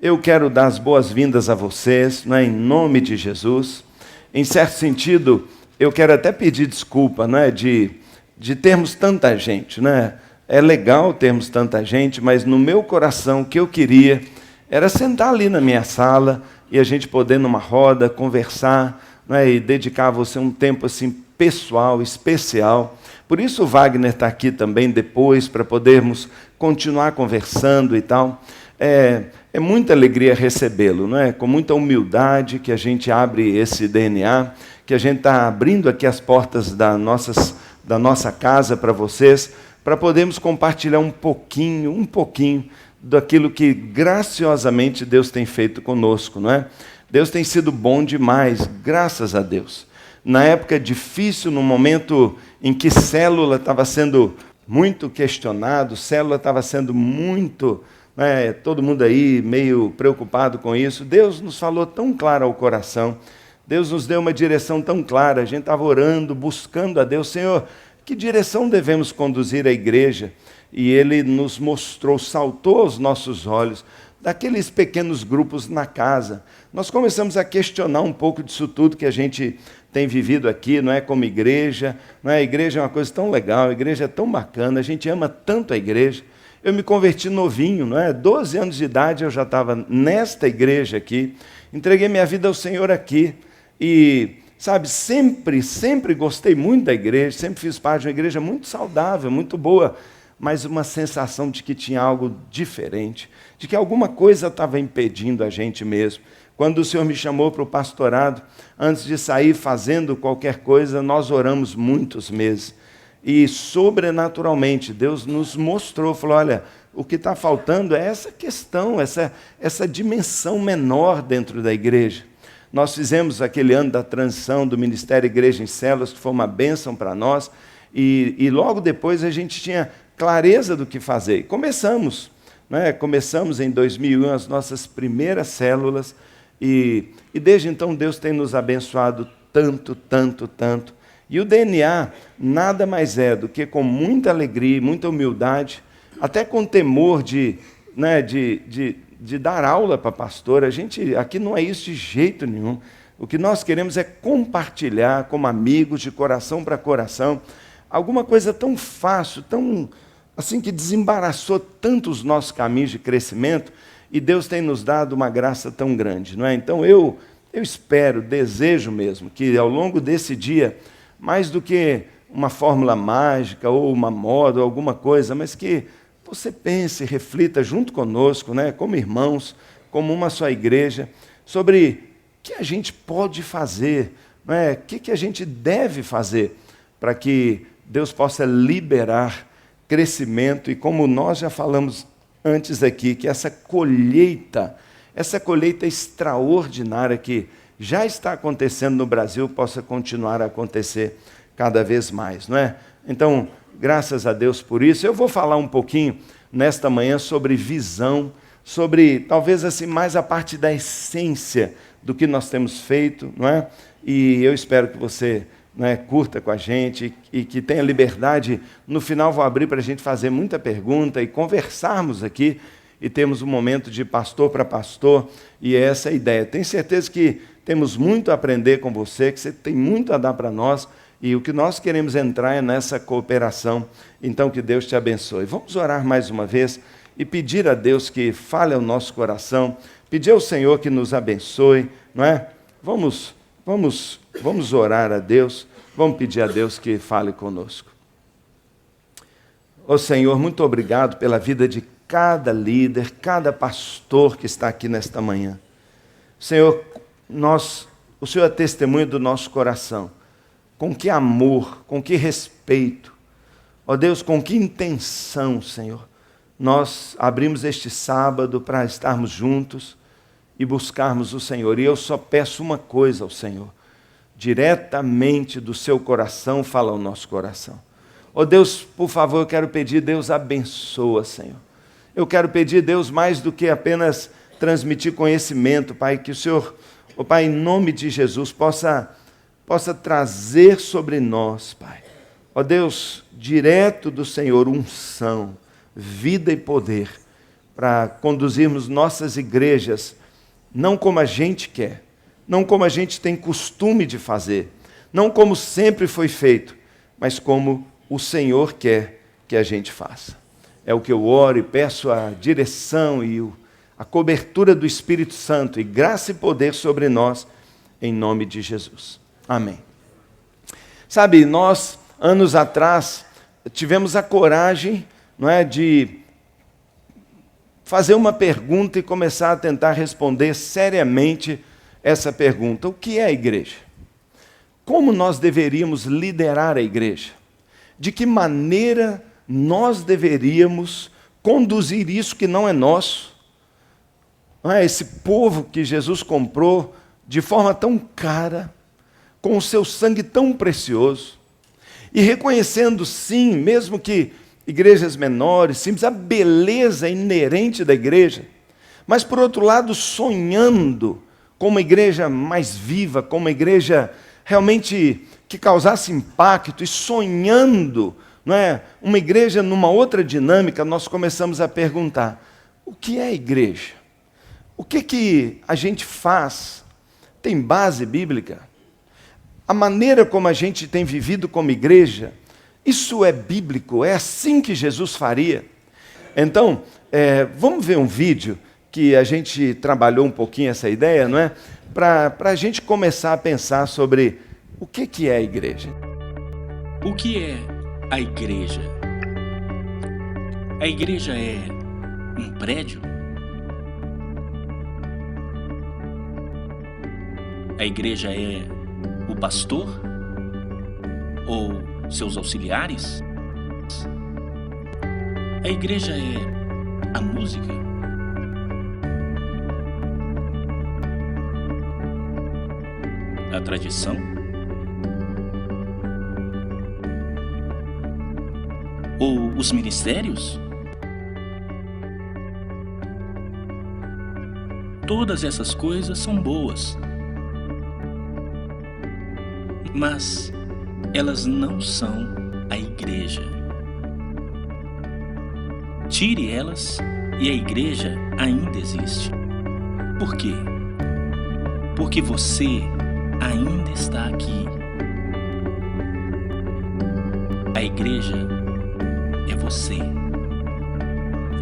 Eu quero dar as boas-vindas a vocês, em nome de Jesus. Em certo sentido, eu quero até pedir desculpa, de termos tanta gente, É legal termos tanta gente, mas no meu coração o que eu queria era sentar ali na minha sala e a gente poder numa roda conversar, e dedicar a você um tempo assim pessoal, especial. Por isso o Wagner está aqui também depois para podermos continuar conversando e tal. É muita alegria recebê-lo, com muita humildade que a gente abre esse DNA, que a gente está abrindo aqui as portas da nossa casa para vocês, para podermos compartilhar um pouquinho daquilo que graciosamente Deus tem feito conosco, Deus tem sido bom demais, graças a Deus. Na época difícil, no momento em que célula estava sendo muito questionado, célula estava sendo muito... todo mundo aí meio preocupado com isso, Deus nos falou tão claro ao coração, Deus nos deu uma direção tão clara, a gente estava orando, buscando a Deus, Senhor, que direção devemos conduzir a igreja? E Ele nos mostrou, saltou aos nossos olhos, daqueles pequenos grupos na casa. Nós começamos a questionar um pouco disso tudo que a gente tem vivido aqui, como igreja, A igreja é uma coisa tão legal, a igreja é tão bacana, a gente ama tanto a igreja. Eu me converti novinho, 12 anos de idade eu já estava nesta igreja aqui, entreguei minha vida ao Senhor aqui, e, sempre gostei muito da igreja, sempre fiz parte de uma igreja muito saudável, muito boa, mas uma sensação de que tinha algo diferente, de que alguma coisa estava impedindo a gente mesmo. Quando o Senhor me chamou para o pastorado, antes de sair fazendo qualquer coisa, nós oramos muitos meses. E sobrenaturalmente, Deus nos mostrou, falou, olha, o que está faltando é essa questão, essa dimensão menor dentro da igreja. Nós fizemos aquele ano da transição do Ministério Igreja em Células, que foi uma bênção para nós, e logo depois a gente tinha clareza do que fazer. E começamos, começamos em 2001 as nossas primeiras células, e desde então Deus tem nos abençoado tanto, tanto, tanto. E o DNA nada mais é do que com muita alegria, muita humildade, até com temor de dar aula para pastor. A gente aqui não é isso de jeito nenhum. O que nós queremos é compartilhar como amigos, de coração para coração, alguma coisa tão fácil, tão assim que desembaraçou tanto os nossos caminhos de crescimento, e Deus tem nos dado uma graça tão grande, Então eu espero, desejo mesmo, que ao longo desse dia, mais do que uma fórmula mágica ou uma moda ou alguma coisa, mas que você pense, reflita junto conosco, como irmãos, como uma só igreja, sobre o que a gente pode fazer, o que a gente deve fazer para que Deus possa liberar crescimento e, como nós já falamos antes aqui, que essa colheita extraordinária que já está acontecendo no Brasil possa continuar a acontecer cada vez mais, Então, graças a Deus por isso. Eu vou falar um pouquinho nesta manhã sobre visão, sobre talvez assim mais a parte da essência do que nós temos feito, E eu espero que você curta com a gente e que tenha liberdade. No final vou abrir para a gente fazer muita pergunta e conversarmos aqui, e temos um momento de pastor para pastor, e é essa a ideia. Tenho certeza que temos muito a aprender com você, que você tem muito a dar para nós, e o que nós queremos entrar é nessa cooperação. Então, que Deus te abençoe. Vamos orar mais uma vez e pedir a Deus que fale ao nosso coração, pedir ao Senhor que nos abençoe, Vamos orar a Deus, vamos pedir a Deus que fale conosco. Ó Senhor, muito obrigado pela vida de cada líder, cada pastor que está aqui nesta manhã. Senhor, o Senhor é testemunho do nosso coração. Com que amor, com que respeito, ó Deus, com que intenção, Senhor, nós abrimos este sábado para estarmos juntos e buscarmos o Senhor. E eu só peço uma coisa ao Senhor: diretamente do seu coração, fala ao nosso coração. Ó Deus, por favor, eu quero pedir, Deus, abençoa, Senhor. Eu quero pedir, Deus, mais do que apenas transmitir conhecimento, Pai, que o Senhor, ó Pai, em nome de Jesus, possa trazer sobre nós, Pai, ó Deus, direto do Senhor, unção, vida e poder, para conduzirmos nossas igrejas, não como a gente quer, não como a gente tem costume de fazer, não como sempre foi feito, mas como o Senhor quer que a gente faça. É o que eu oro e peço a direção e a cobertura do Espírito Santo e graça e poder sobre nós, em nome de Jesus. Amém. Sabe, nós, anos atrás, tivemos a coragem, não é, de fazer uma pergunta e começar a tentar responder seriamente essa pergunta. O que é a igreja? Como nós deveríamos liderar a igreja? De que maneira nós deveríamos conduzir isso que não é nosso? Não é? Esse povo que Jesus comprou de forma tão cara, com o seu sangue tão precioso, e reconhecendo, sim, mesmo que igrejas menores, simples, a beleza inerente da igreja, mas, por outro lado, sonhando com uma igreja mais viva, com uma igreja realmente que causasse impacto, e sonhando, não é, uma igreja numa outra dinâmica, nós começamos a perguntar, o que é a igreja? O que a gente faz? Tem base bíblica? A maneira como a gente tem vivido como igreja, isso é bíblico? É assim que Jesus faria? Então, vamos ver um vídeo que a gente trabalhou um pouquinho essa ideia, não é? Para a gente começar a pensar sobre o que é a igreja. O que é a igreja? A igreja é um prédio? A igreja é o pastor? Ou seus auxiliares? A igreja é a música? A tradição? Ou os ministérios? Todas essas coisas são boas, mas elas não são a igreja. Tire elas e a igreja ainda existe. Por quê? Porque você ainda está aqui. A igreja é você.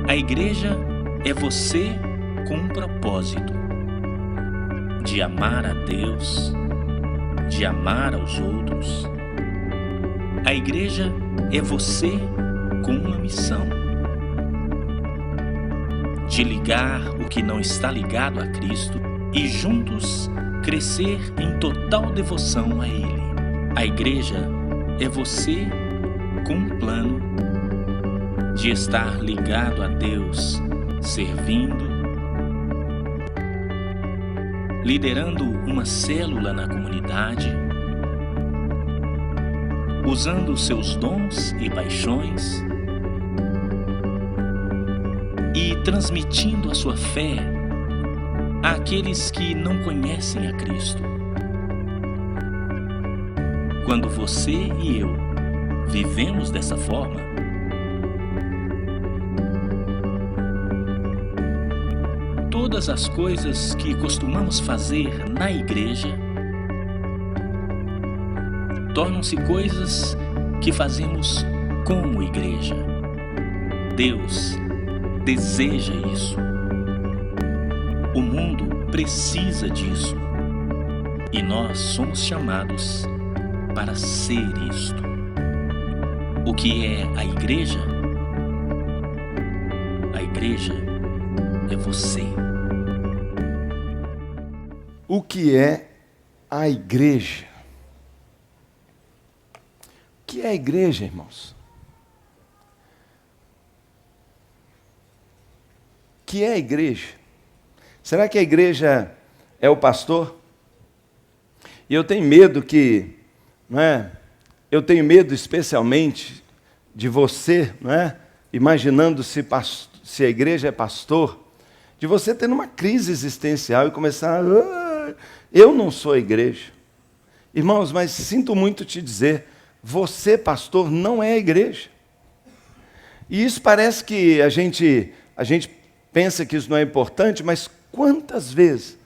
A igreja é você com um propósito de amar a Deus, de amar aos outros. A igreja é você com uma missão de ligar o que não está ligado a Cristo e juntos crescer em total devoção a Ele. A igreja é você com um plano de estar ligado a Deus, servindo, liderando uma célula na comunidade, usando seus dons e paixões e transmitindo a sua fé àqueles que não conhecem a Cristo. Quando você e eu vivemos dessa forma, todas as coisas que costumamos fazer na igreja tornam-se coisas que fazemos como igreja. Deus deseja isso. O mundo precisa disso. E nós somos chamados para ser isto. O que é a igreja? A igreja é você. O que é a igreja? O que é a igreja, irmãos? O que é a igreja? Será que a igreja é o pastor? E eu tenho medo que, não é? Eu tenho medo especialmente de você, não é? Imaginando se a igreja é pastor, de você ter uma crise existencial e começar, eu não sou a igreja. Irmãos, mas sinto muito te dizer, você, pastor, não é a igreja. E isso parece que a gente pensa que isso não é importante, mas quantas vezes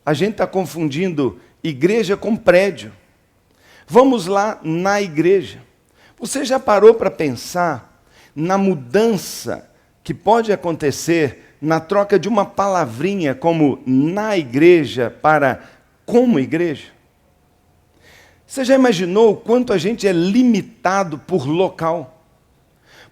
a gente está confundindo igreja com prédio? Vamos lá na igreja. Você já parou para pensar na mudança que pode acontecer na troca de uma palavrinha como na igreja para como igreja? Você já imaginou o quanto a gente é limitado por local?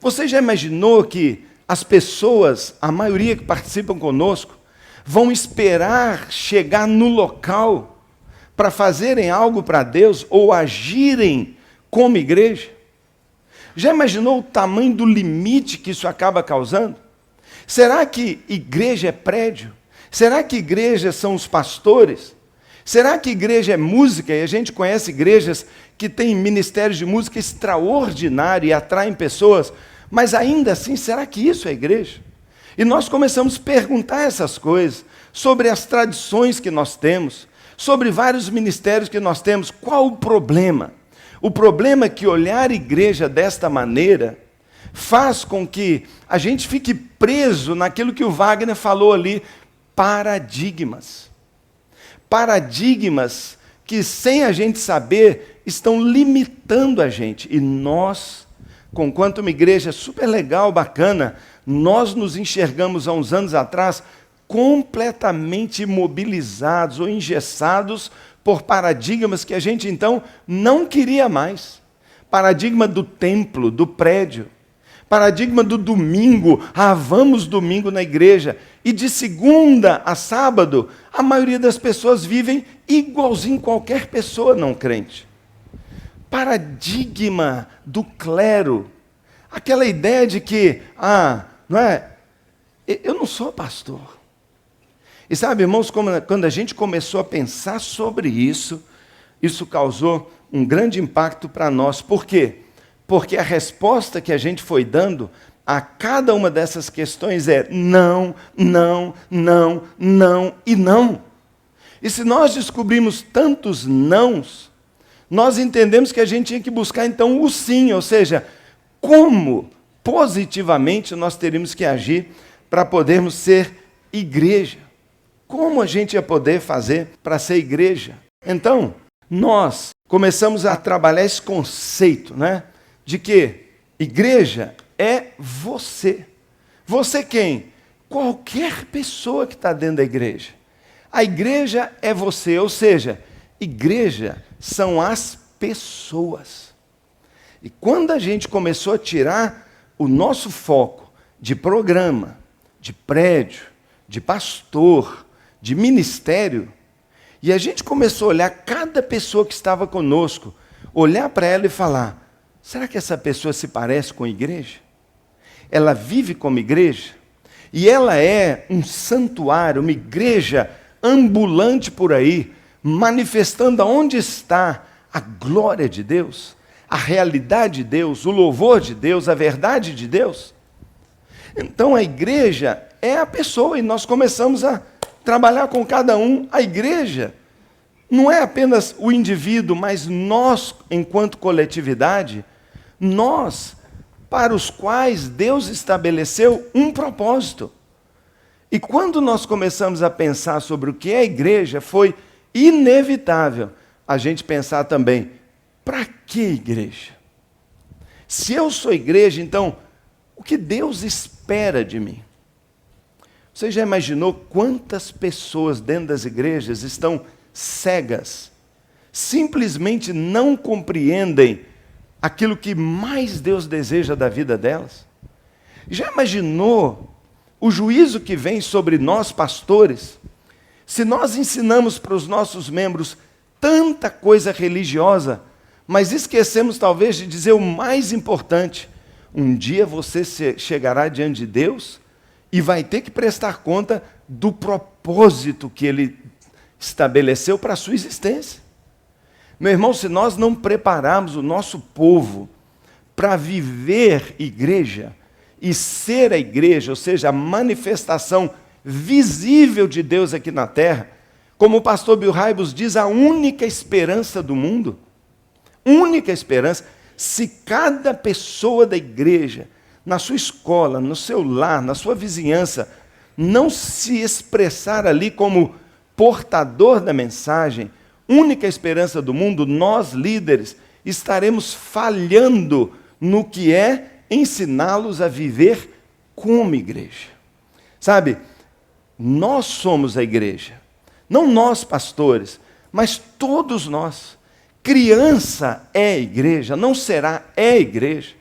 Você já imaginou que as pessoas, a maioria que participam conosco, vão esperar chegar no local para fazerem algo para Deus ou agirem como igreja? Já imaginou o tamanho do limite que isso acaba causando? Será que igreja é prédio? Será que igreja são os pastores? Será que igreja é música? E a gente conhece igrejas que têm ministérios de música extraordinário e atraem pessoas, mas ainda assim, será que isso é igreja? E nós começamos a perguntar essas coisas, sobre as tradições que nós temos, sobre vários ministérios que nós temos. Qual o problema? O problema é que olhar a igreja desta maneira faz com que a gente fique preso naquilo que o Wagner falou ali, paradigmas. Paradigmas que, sem a gente saber, estão limitando a gente. E nós, conquanto uma igreja super legal, bacana, nós nos enxergamos há uns anos atrás completamente imobilizados ou engessados por paradigmas que a gente então não queria mais. Paradigma do templo, do prédio. Paradigma do domingo, vamos domingo na igreja. E de segunda a sábado, a maioria das pessoas vivem igualzinho qualquer pessoa não crente. Paradigma do clero. Aquela ideia de que, não é, eu não sou pastor. E sabe, irmãos, quando a gente começou a pensar sobre isso, isso causou um grande impacto para nós. Por quê? Porque a resposta que a gente foi dando a cada uma dessas questões é não, não, não, não e não. E se nós descobrimos tantos nãos, nós entendemos que a gente tinha que buscar então o sim, ou seja, como positivamente nós teríamos que agir para podermos ser igreja. Como a gente ia poder fazer para ser igreja? Então, nós começamos a trabalhar esse conceito, né? De que igreja é você. Você quem? Qualquer pessoa que está dentro da igreja. A igreja é você, ou seja, igreja são as pessoas. E quando a gente começou a tirar o nosso foco de programa, de prédio, de pastor, de ministério, e a gente começou a olhar cada pessoa que estava conosco, olhar para ela e falar, será que essa pessoa se parece com a igreja? Ela vive como igreja? E ela é um santuário, uma igreja ambulante por aí, manifestando aonde está a glória de Deus, a realidade de Deus, o louvor de Deus, a verdade de Deus? Então a igreja é a pessoa e nós começamos a trabalhar com cada um. A igreja não é apenas o indivíduo, mas nós, enquanto coletividade, nós, para os quais Deus estabeleceu um propósito. E quando nós começamos a pensar sobre o que é a igreja, foi inevitável a gente pensar também, para que igreja? Se eu sou igreja, então, o que Deus espera de mim? Você já imaginou quantas pessoas dentro das igrejas estão cegas, simplesmente não compreendem aquilo que mais Deus deseja da vida delas? Já imaginou o juízo que vem sobre nós, pastores, se nós ensinamos para os nossos membros tanta coisa religiosa, mas esquecemos talvez de dizer o mais importante: um dia você chegará diante de Deus e vai ter que prestar conta do propósito que Ele estabeleceu para a sua existência. Meu irmão, se nós não prepararmos o nosso povo para viver igreja e ser a igreja, ou seja, a manifestação visível de Deus aqui na terra, como o pastor Bill Hybels diz, a única esperança do mundo, única esperança, se cada pessoa da igreja, na sua escola, no seu lar, na sua vizinhança, não se expressar ali como portador da mensagem, única esperança do mundo, nós líderes estaremos falhando no que é ensiná-los a viver como igreja. Sabe, nós somos a igreja, não nós pastores, mas todos nós. Criança é igreja, não será, é igreja.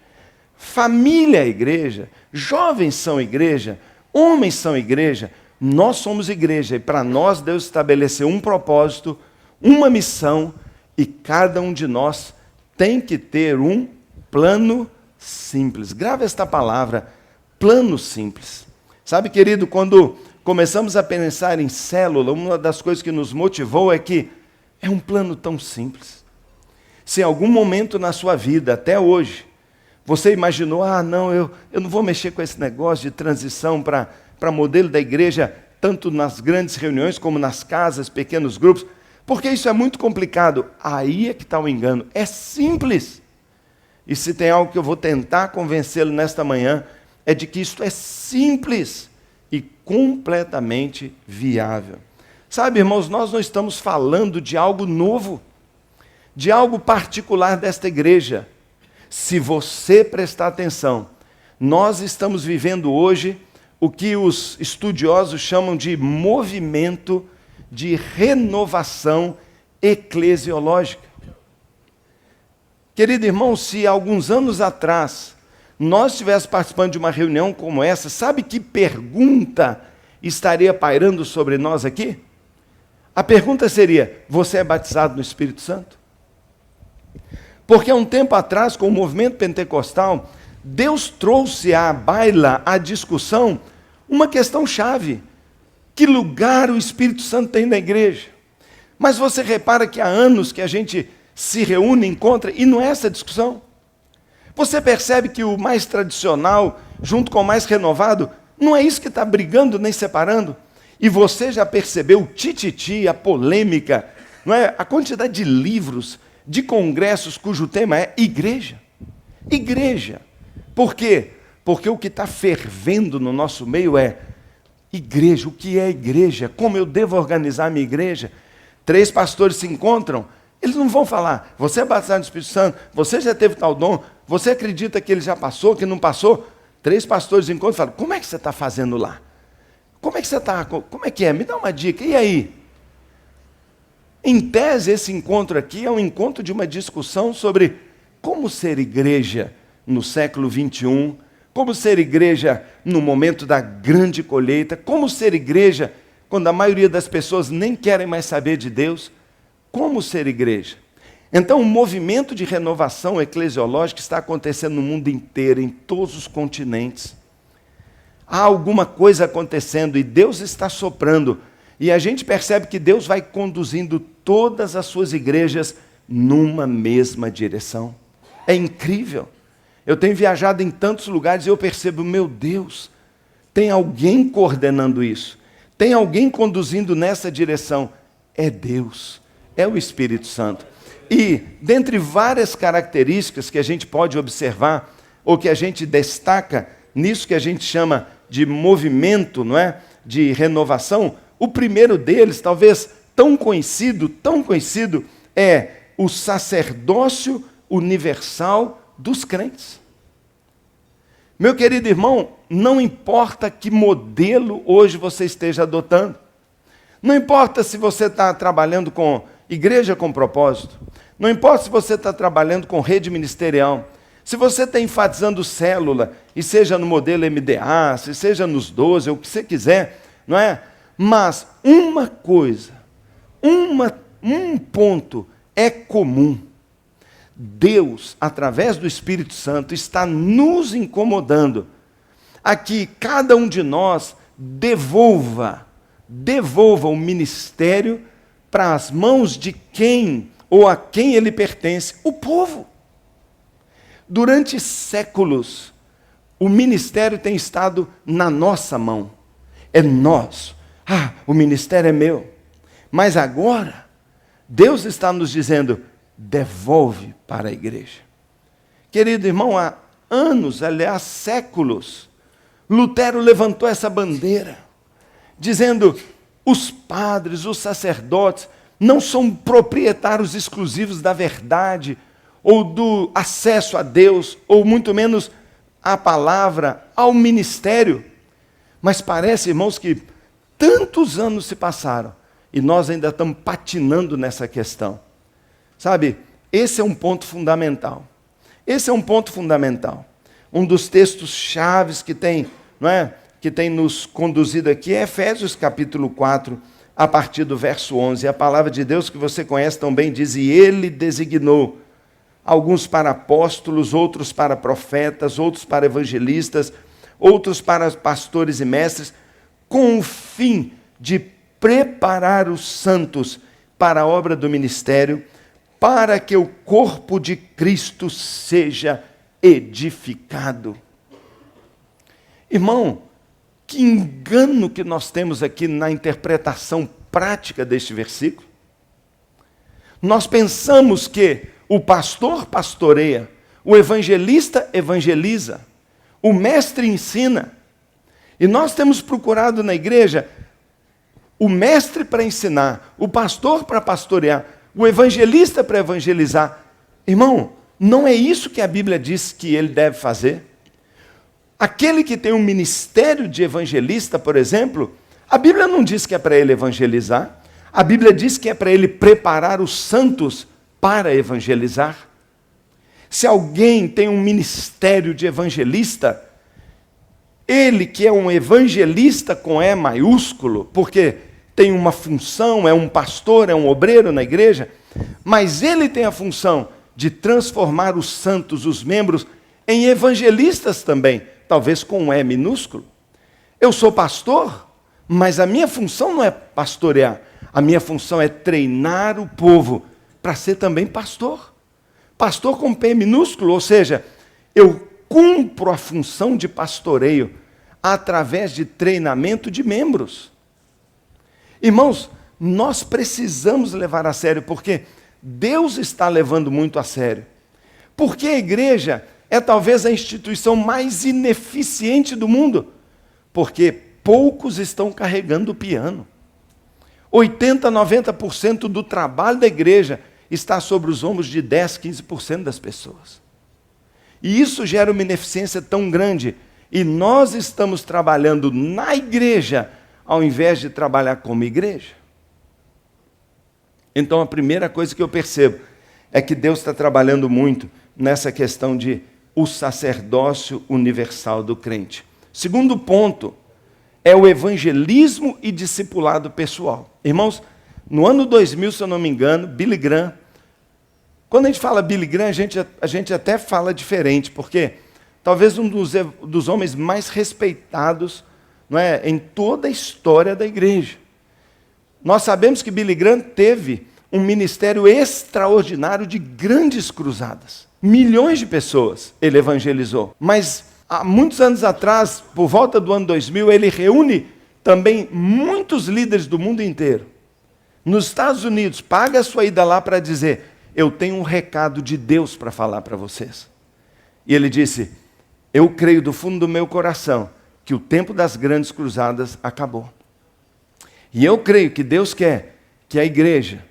Família é igreja, jovens são igreja, homens são igreja, nós somos igreja. E para nós Deus estabeleceu um propósito, uma missão, e cada um de nós tem que ter um plano simples. Grava esta palavra, plano simples. Sabe, querido, quando começamos a pensar em célula, uma das coisas que nos motivou é que é um plano tão simples. Se em algum momento na sua vida, até hoje, você imaginou, não, eu não vou mexer com esse negócio de transição para modelo da igreja, tanto nas grandes reuniões como nas casas, pequenos grupos, porque isso é muito complicado. Aí é que está o engano. É simples. E se tem algo que eu vou tentar convencê-lo nesta manhã, é de que isso é simples e completamente viável. Sabe, irmãos, nós não estamos falando de algo novo, de algo particular desta igreja. Se você prestar atenção, nós estamos vivendo hoje o que os estudiosos chamam de movimento de renovação eclesiológica. Querido irmão, se alguns anos atrás nós estivéssemos participando de uma reunião como essa, sabe que pergunta estaria pairando sobre nós aqui? A pergunta seria: você é batizado no Espírito Santo? Porque há um tempo atrás, com o movimento pentecostal, Deus trouxe à baila, à discussão, uma questão chave. Que lugar o Espírito Santo tem na igreja? Mas você repara que há anos que a gente se reúne, encontra, e não é essa discussão. Você percebe que o mais tradicional, junto com o mais renovado, não é isso que está brigando nem separando? E você já percebeu o tititi, a polêmica, não é? A quantidade de livros, de congressos cujo tema é igreja. Igreja. Por quê? Porque o que está fervendo no nosso meio é igreja. O que é igreja? Como eu devo organizar a minha igreja? 3 pastores se encontram, eles não vão falar: você é batizado no Espírito Santo, você já teve tal dom, você acredita que ele já passou, que não passou? 3 pastores se encontram e falam: como é que você está fazendo lá? Como é que você está? Como é que é? Me dá uma dica. E aí? Em tese, esse encontro aqui é um encontro de uma discussão sobre como ser igreja no século 21, como ser igreja no momento da grande colheita, como ser igreja quando a maioria das pessoas nem querem mais saber de Deus, como ser igreja. Então, o movimento de renovação eclesiológica está acontecendo no mundo inteiro, em todos os continentes. Há alguma coisa acontecendo e Deus está soprando. E a gente percebe que Deus vai conduzindo todas as suas igrejas numa mesma direção. É incrível. Eu tenho viajado em tantos lugares e eu percebo, meu Deus, tem alguém coordenando isso. Tem alguém conduzindo nessa direção. É Deus, é o Espírito Santo. E, dentre várias características que a gente pode observar, ou que a gente destaca nisso que a gente chama de movimento, não é? De renovação, o primeiro deles, talvez tão conhecido, é o sacerdócio universal dos crentes. Meu querido irmão, não importa que modelo hoje você esteja adotando, não importa se você está trabalhando com igreja com propósito, não importa se você está trabalhando com rede ministerial, se você está enfatizando célula, e seja no modelo MDA, se seja nos 12, o que você quiser, não é? Mas uma coisa, um ponto é comum. Deus, através do Espírito Santo, está nos incomodando a que cada um de nós devolva o ministério para as mãos de quem ou a quem ele pertence, o povo. Durante séculos, o ministério tem estado na nossa mão. É nosso. O ministério é meu. Mas agora, Deus está nos dizendo: devolve para a igreja. Querido irmão, há anos, aliás, séculos, Lutero levantou essa bandeira. dizendo: os padres, os sacerdotes, não são proprietários exclusivos da verdade, ou do acesso a Deus, ou muito menos à palavra, ao ministério. Mas parece, irmãos, que tantos anos se passaram e nós ainda estamos patinando nessa questão. Sabe, esse é um ponto fundamental. Esse é um ponto fundamental. Um dos textos chaves que tem, que tem nos conduzido aqui é Efésios capítulo 4, a partir do verso 11. A palavra de Deus que você conhece tão bem diz: e ele designou alguns para apóstolos, outros para profetas, outros para evangelistas, outros para pastores e mestres, com o fim de preparar os santos para a obra do ministério, para que o corpo de Cristo seja edificado. Irmão, que engano que nós temos aqui na interpretação prática deste versículo. Nós pensamos que o pastor pastoreia, o evangelista evangeliza, o mestre ensina. E nós temos procurado na igreja o mestre para ensinar, o pastor para pastorear, o evangelista para evangelizar. Irmão, não é isso que a Bíblia diz que ele deve fazer? Aquele que tem um ministério de evangelista, por exemplo, a Bíblia não diz que é para ele evangelizar, a Bíblia diz que é para ele preparar os santos para evangelizar. Se alguém tem um ministério de evangelista, ele que é um evangelista com E maiúsculo, porque tem uma função, é um pastor, é um obreiro na igreja, mas ele tem a função de transformar os santos, os membros, em evangelistas também, talvez com um E minúsculo. Eu sou pastor, mas a minha função não é pastorear, a minha função é treinar o povo para ser também pastor. Pastor com P minúsculo, ou seja, eu cumpro a função de pastoreio através de treinamento de membros. Irmãos, nós precisamos levar a sério, porque Deus está levando muito a sério. Porque a igreja é talvez a instituição mais ineficiente do mundo, porque poucos estão carregando o piano. 80%, 90% do trabalho da igreja está sobre os ombros de 10%, 15% das pessoas. E isso gera uma ineficiência tão grande. E nós estamos trabalhando na igreja, ao invés de trabalhar como igreja. Então a primeira coisa que eu percebo é que Deus está trabalhando muito nessa questão de o sacerdócio universal do crente. Segundo ponto é o evangelismo e discipulado pessoal. Irmãos, no ano 2000, se eu não me engano, Billy Graham, quando a gente fala Billy Graham, a gente até fala diferente, porque talvez um dos homens mais respeitados, em toda a história da igreja. Nós sabemos que Billy Graham teve um ministério extraordinário de grandes cruzadas. Milhões de pessoas ele evangelizou. Mas há muitos anos atrás, por volta do ano 2000, ele reúne também muitos líderes do mundo inteiro. Nos Estados Unidos, paga a sua ida lá para dizer: eu tenho um recado de Deus para falar para vocês. E ele disse: eu creio do fundo do meu coração que o tempo das grandes cruzadas acabou. E eu creio que Deus quer que a igreja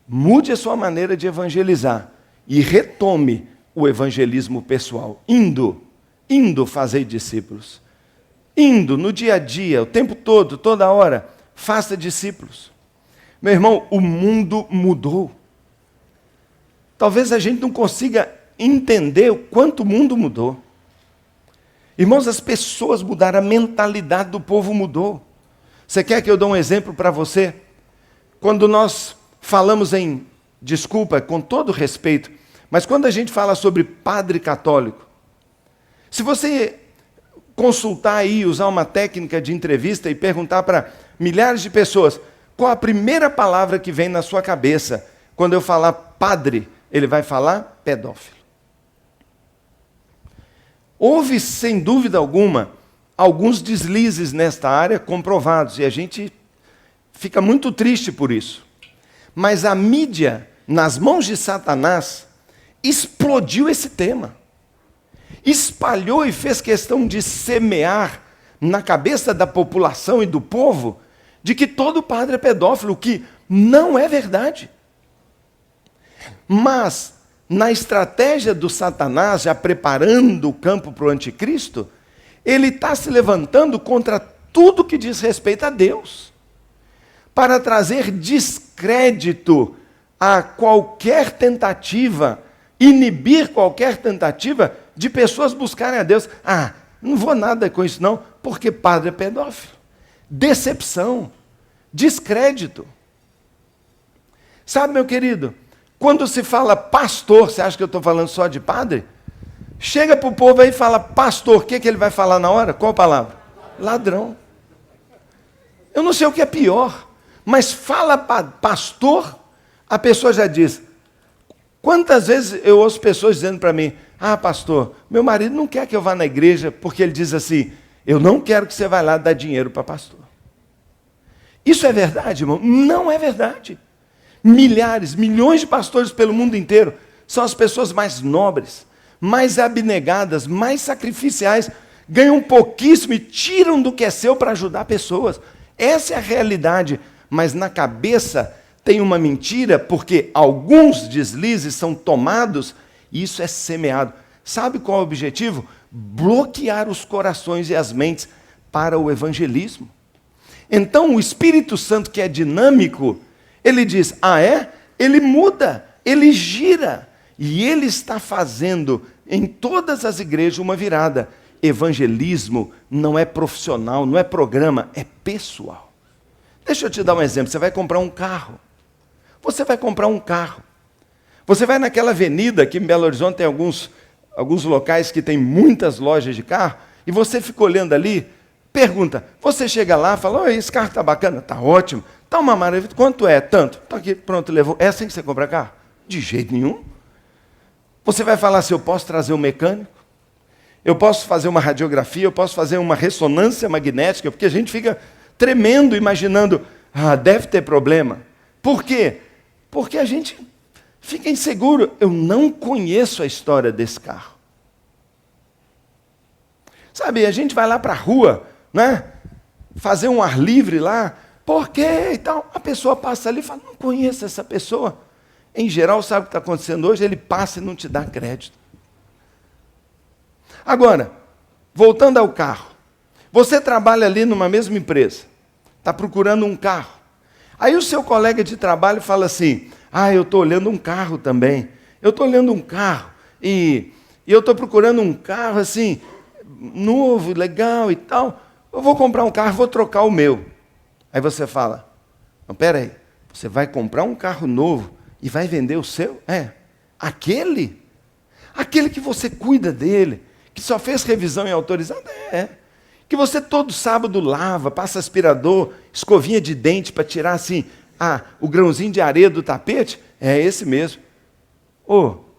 mude a sua maneira de evangelizar e retome o evangelismo pessoal, indo fazer discípulos. Indo no dia a dia, o tempo todo, toda hora, faça discípulos. Meu irmão, o mundo mudou. Talvez a gente não consiga entender o quanto o mundo mudou. Irmãos, as pessoas mudaram, a mentalidade do povo mudou. Você quer que eu dê um exemplo para você? Quando nós falamos desculpa, com todo respeito, mas quando a gente fala sobre padre católico, se você consultar aí, usar uma técnica de entrevista e perguntar para milhares de pessoas qual a primeira palavra que vem na sua cabeça quando eu falar padre, ele vai falar pedófilo. Houve, sem dúvida alguma, alguns deslizes nesta área comprovados, e a gente fica muito triste por isso. Mas a mídia, nas mãos de Satanás, explodiu esse tema. Espalhou e fez questão de semear na cabeça da população e do povo de que todo padre é pedófilo, o que não é verdade. Mas, na estratégia do Satanás, já preparando o campo para o anticristo, ele está se levantando contra tudo que diz respeito a Deus, para trazer descrédito a qualquer tentativa, inibir qualquer tentativa de pessoas buscarem a Deus. Ah, não vou nada com isso não, porque padre é pedófilo. Decepção, descrédito. Sabe, meu querido, quando se fala pastor, você acha que eu estou falando só de padre? Chega para o povo aí e fala pastor, o que ele vai falar na hora? Qual palavra? Ladrão. Eu não sei o que é pior, mas fala pastor, a pessoa já diz. Quantas vezes eu ouço pessoas dizendo para mim, ah, pastor, meu marido não quer que eu vá na igreja, porque ele diz assim, eu não quero que você vá lá dar dinheiro para pastor. Isso é verdade, irmão? Não é verdade. Milhares, milhões de pastores pelo mundo inteiro são as pessoas mais nobres, mais abnegadas, mais sacrificiais, ganham pouquíssimo e tiram do que é seu para ajudar pessoas. Essa é a realidade, mas na cabeça tem uma mentira, porque alguns deslizes são tomados e isso é semeado. Sabe qual é o objetivo? Bloquear os corações e as mentes para o evangelismo. Então o Espírito Santo, que é dinâmico, ele diz, ah é? Ele muda, ele gira. E ele está fazendo em todas as igrejas uma virada. Evangelismo não é profissional, não é programa, é pessoal. Deixa eu te dar um exemplo. Você vai comprar um carro. Você vai comprar um carro. Você vai naquela avenida, aqui em Belo Horizonte tem alguns locais que tem muitas lojas de carro, e você fica olhando ali, pergunta, você chega lá, fala, oi, esse carro está bacana, está ótimo, está uma maravilha, quanto é? Tanto. Está aqui, pronto, levou. É assim que você compra carro? De jeito nenhum. Você vai falar assim, eu posso trazer um mecânico? Eu posso fazer uma radiografia, eu posso fazer uma ressonância magnética, porque a gente fica tremendo, imaginando, ah, deve ter problema. Por quê? Porque a gente fica inseguro. Eu não conheço a história desse carro. Sabe, a gente vai lá para a rua, né? Fazer um ar livre lá, por quê e tal. A pessoa passa ali e fala, não conheço essa pessoa. Em geral, sabe o que está acontecendo hoje? Ele passa e não te dá crédito. Agora, voltando ao carro. Você trabalha ali numa mesma empresa, está procurando um carro. Aí o seu colega de trabalho fala assim, ah, eu estou olhando um carro também. Eu estou olhando um carro e eu estou procurando um carro assim, novo, legal e tal. Eu vou comprar um carro, vou trocar o meu. Aí você fala, não, peraí, você vai comprar um carro novo e vai vender o seu? É, aquele que você cuida dele, que só fez revisão e autorizada, que você todo sábado lava, passa aspirador, escovinha de dente para tirar assim, o grãozinho de areia do tapete, é esse mesmo.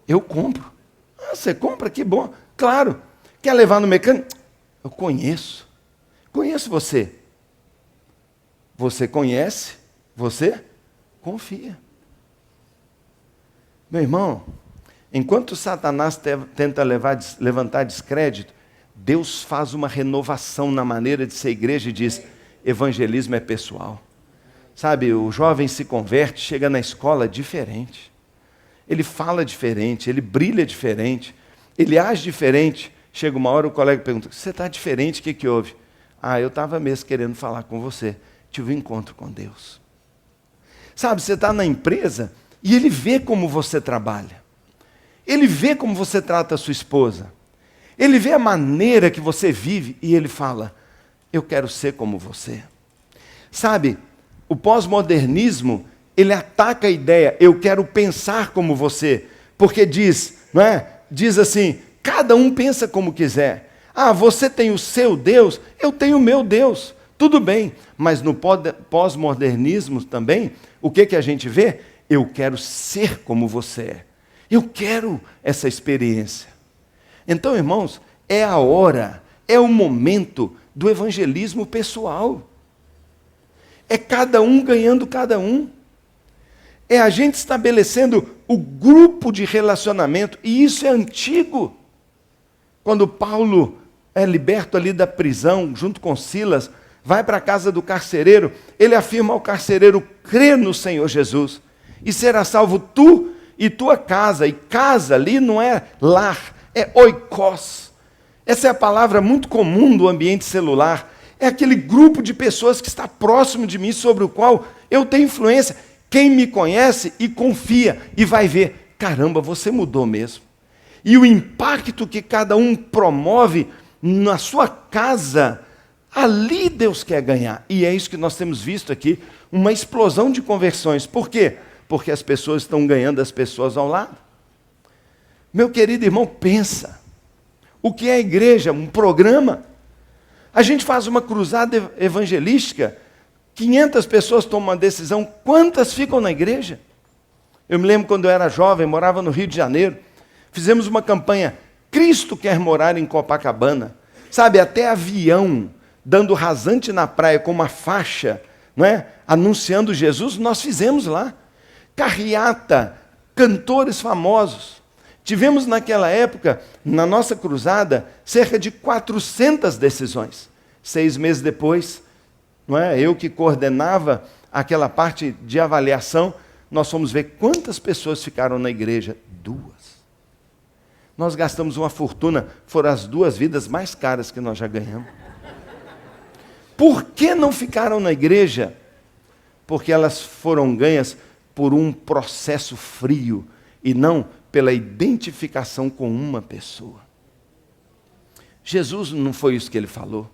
Eu compro. Você compra? Que bom. Claro. Quer levar no mecânico? Eu conheço. Conheço você. Você conhece, você confia. Meu irmão, enquanto Satanás tenta levantar descrédito, Deus faz uma renovação na maneira de ser igreja e diz, evangelismo é pessoal. Sabe, o jovem se converte, chega na escola diferente. Ele fala diferente, ele brilha diferente, ele age diferente. Chega uma hora, o colega pergunta, você está diferente, o que houve? Eu estava mesmo querendo falar com você. Tive um encontro com Deus. Sabe, você está na empresa e ele vê como você trabalha. Ele vê como você trata a sua esposa. Ele vê a maneira que você vive e ele fala, eu quero ser como você. Sabe, o pós-modernismo, ele ataca a ideia, eu quero pensar como você. Porque diz, não é? Diz assim, cada um pensa como quiser. Você tem o seu Deus, eu tenho o meu Deus. Tudo bem, mas no pós-modernismo também, o que a gente vê? Eu quero ser como você é. Eu quero essa experiência. Então, irmãos, é a hora, é o momento do evangelismo pessoal. É cada um ganhando cada um. É a gente estabelecendo o grupo de relacionamento, e isso é antigo. Quando Paulo é liberto ali da prisão, junto com Silas, vai para a casa do carcereiro, ele afirma ao carcereiro: crê no Senhor Jesus, e será salvo tu e tua casa. E casa ali não é lar, é oikos. Essa é a palavra muito comum do ambiente celular. É aquele grupo de pessoas que está próximo de mim, sobre o qual eu tenho influência. Quem me conhece e confia e vai ver: caramba, você mudou mesmo. E o impacto que cada um promove na sua casa, ali Deus quer ganhar. E é isso que nós temos visto aqui, uma explosão de conversões. Por quê? Porque as pessoas estão ganhando as pessoas ao lado. Meu querido irmão, pensa. O que é a igreja? Um programa. A gente faz uma cruzada evangelística, 500 pessoas tomam uma decisão, quantas ficam na igreja? Eu me lembro quando eu era jovem, morava no Rio de Janeiro, fizemos uma campanha, Cristo quer morar em Copacabana. Sabe, até avião, dando rasante na praia com uma faixa, não é? Anunciando Jesus, nós fizemos lá. Carreata, cantores famosos. Tivemos naquela época, na nossa cruzada, cerca de 400 decisões. 6 meses depois, não é? Eu que coordenava aquela parte de avaliação, nós fomos ver quantas pessoas ficaram na igreja. 2. Nós gastamos uma fortuna, foram as 2 vidas mais caras que nós já ganhamos. Por que não ficaram na igreja? Porque elas foram ganhas por um processo frio e não pela identificação com uma pessoa. Jesus não foi isso que ele falou.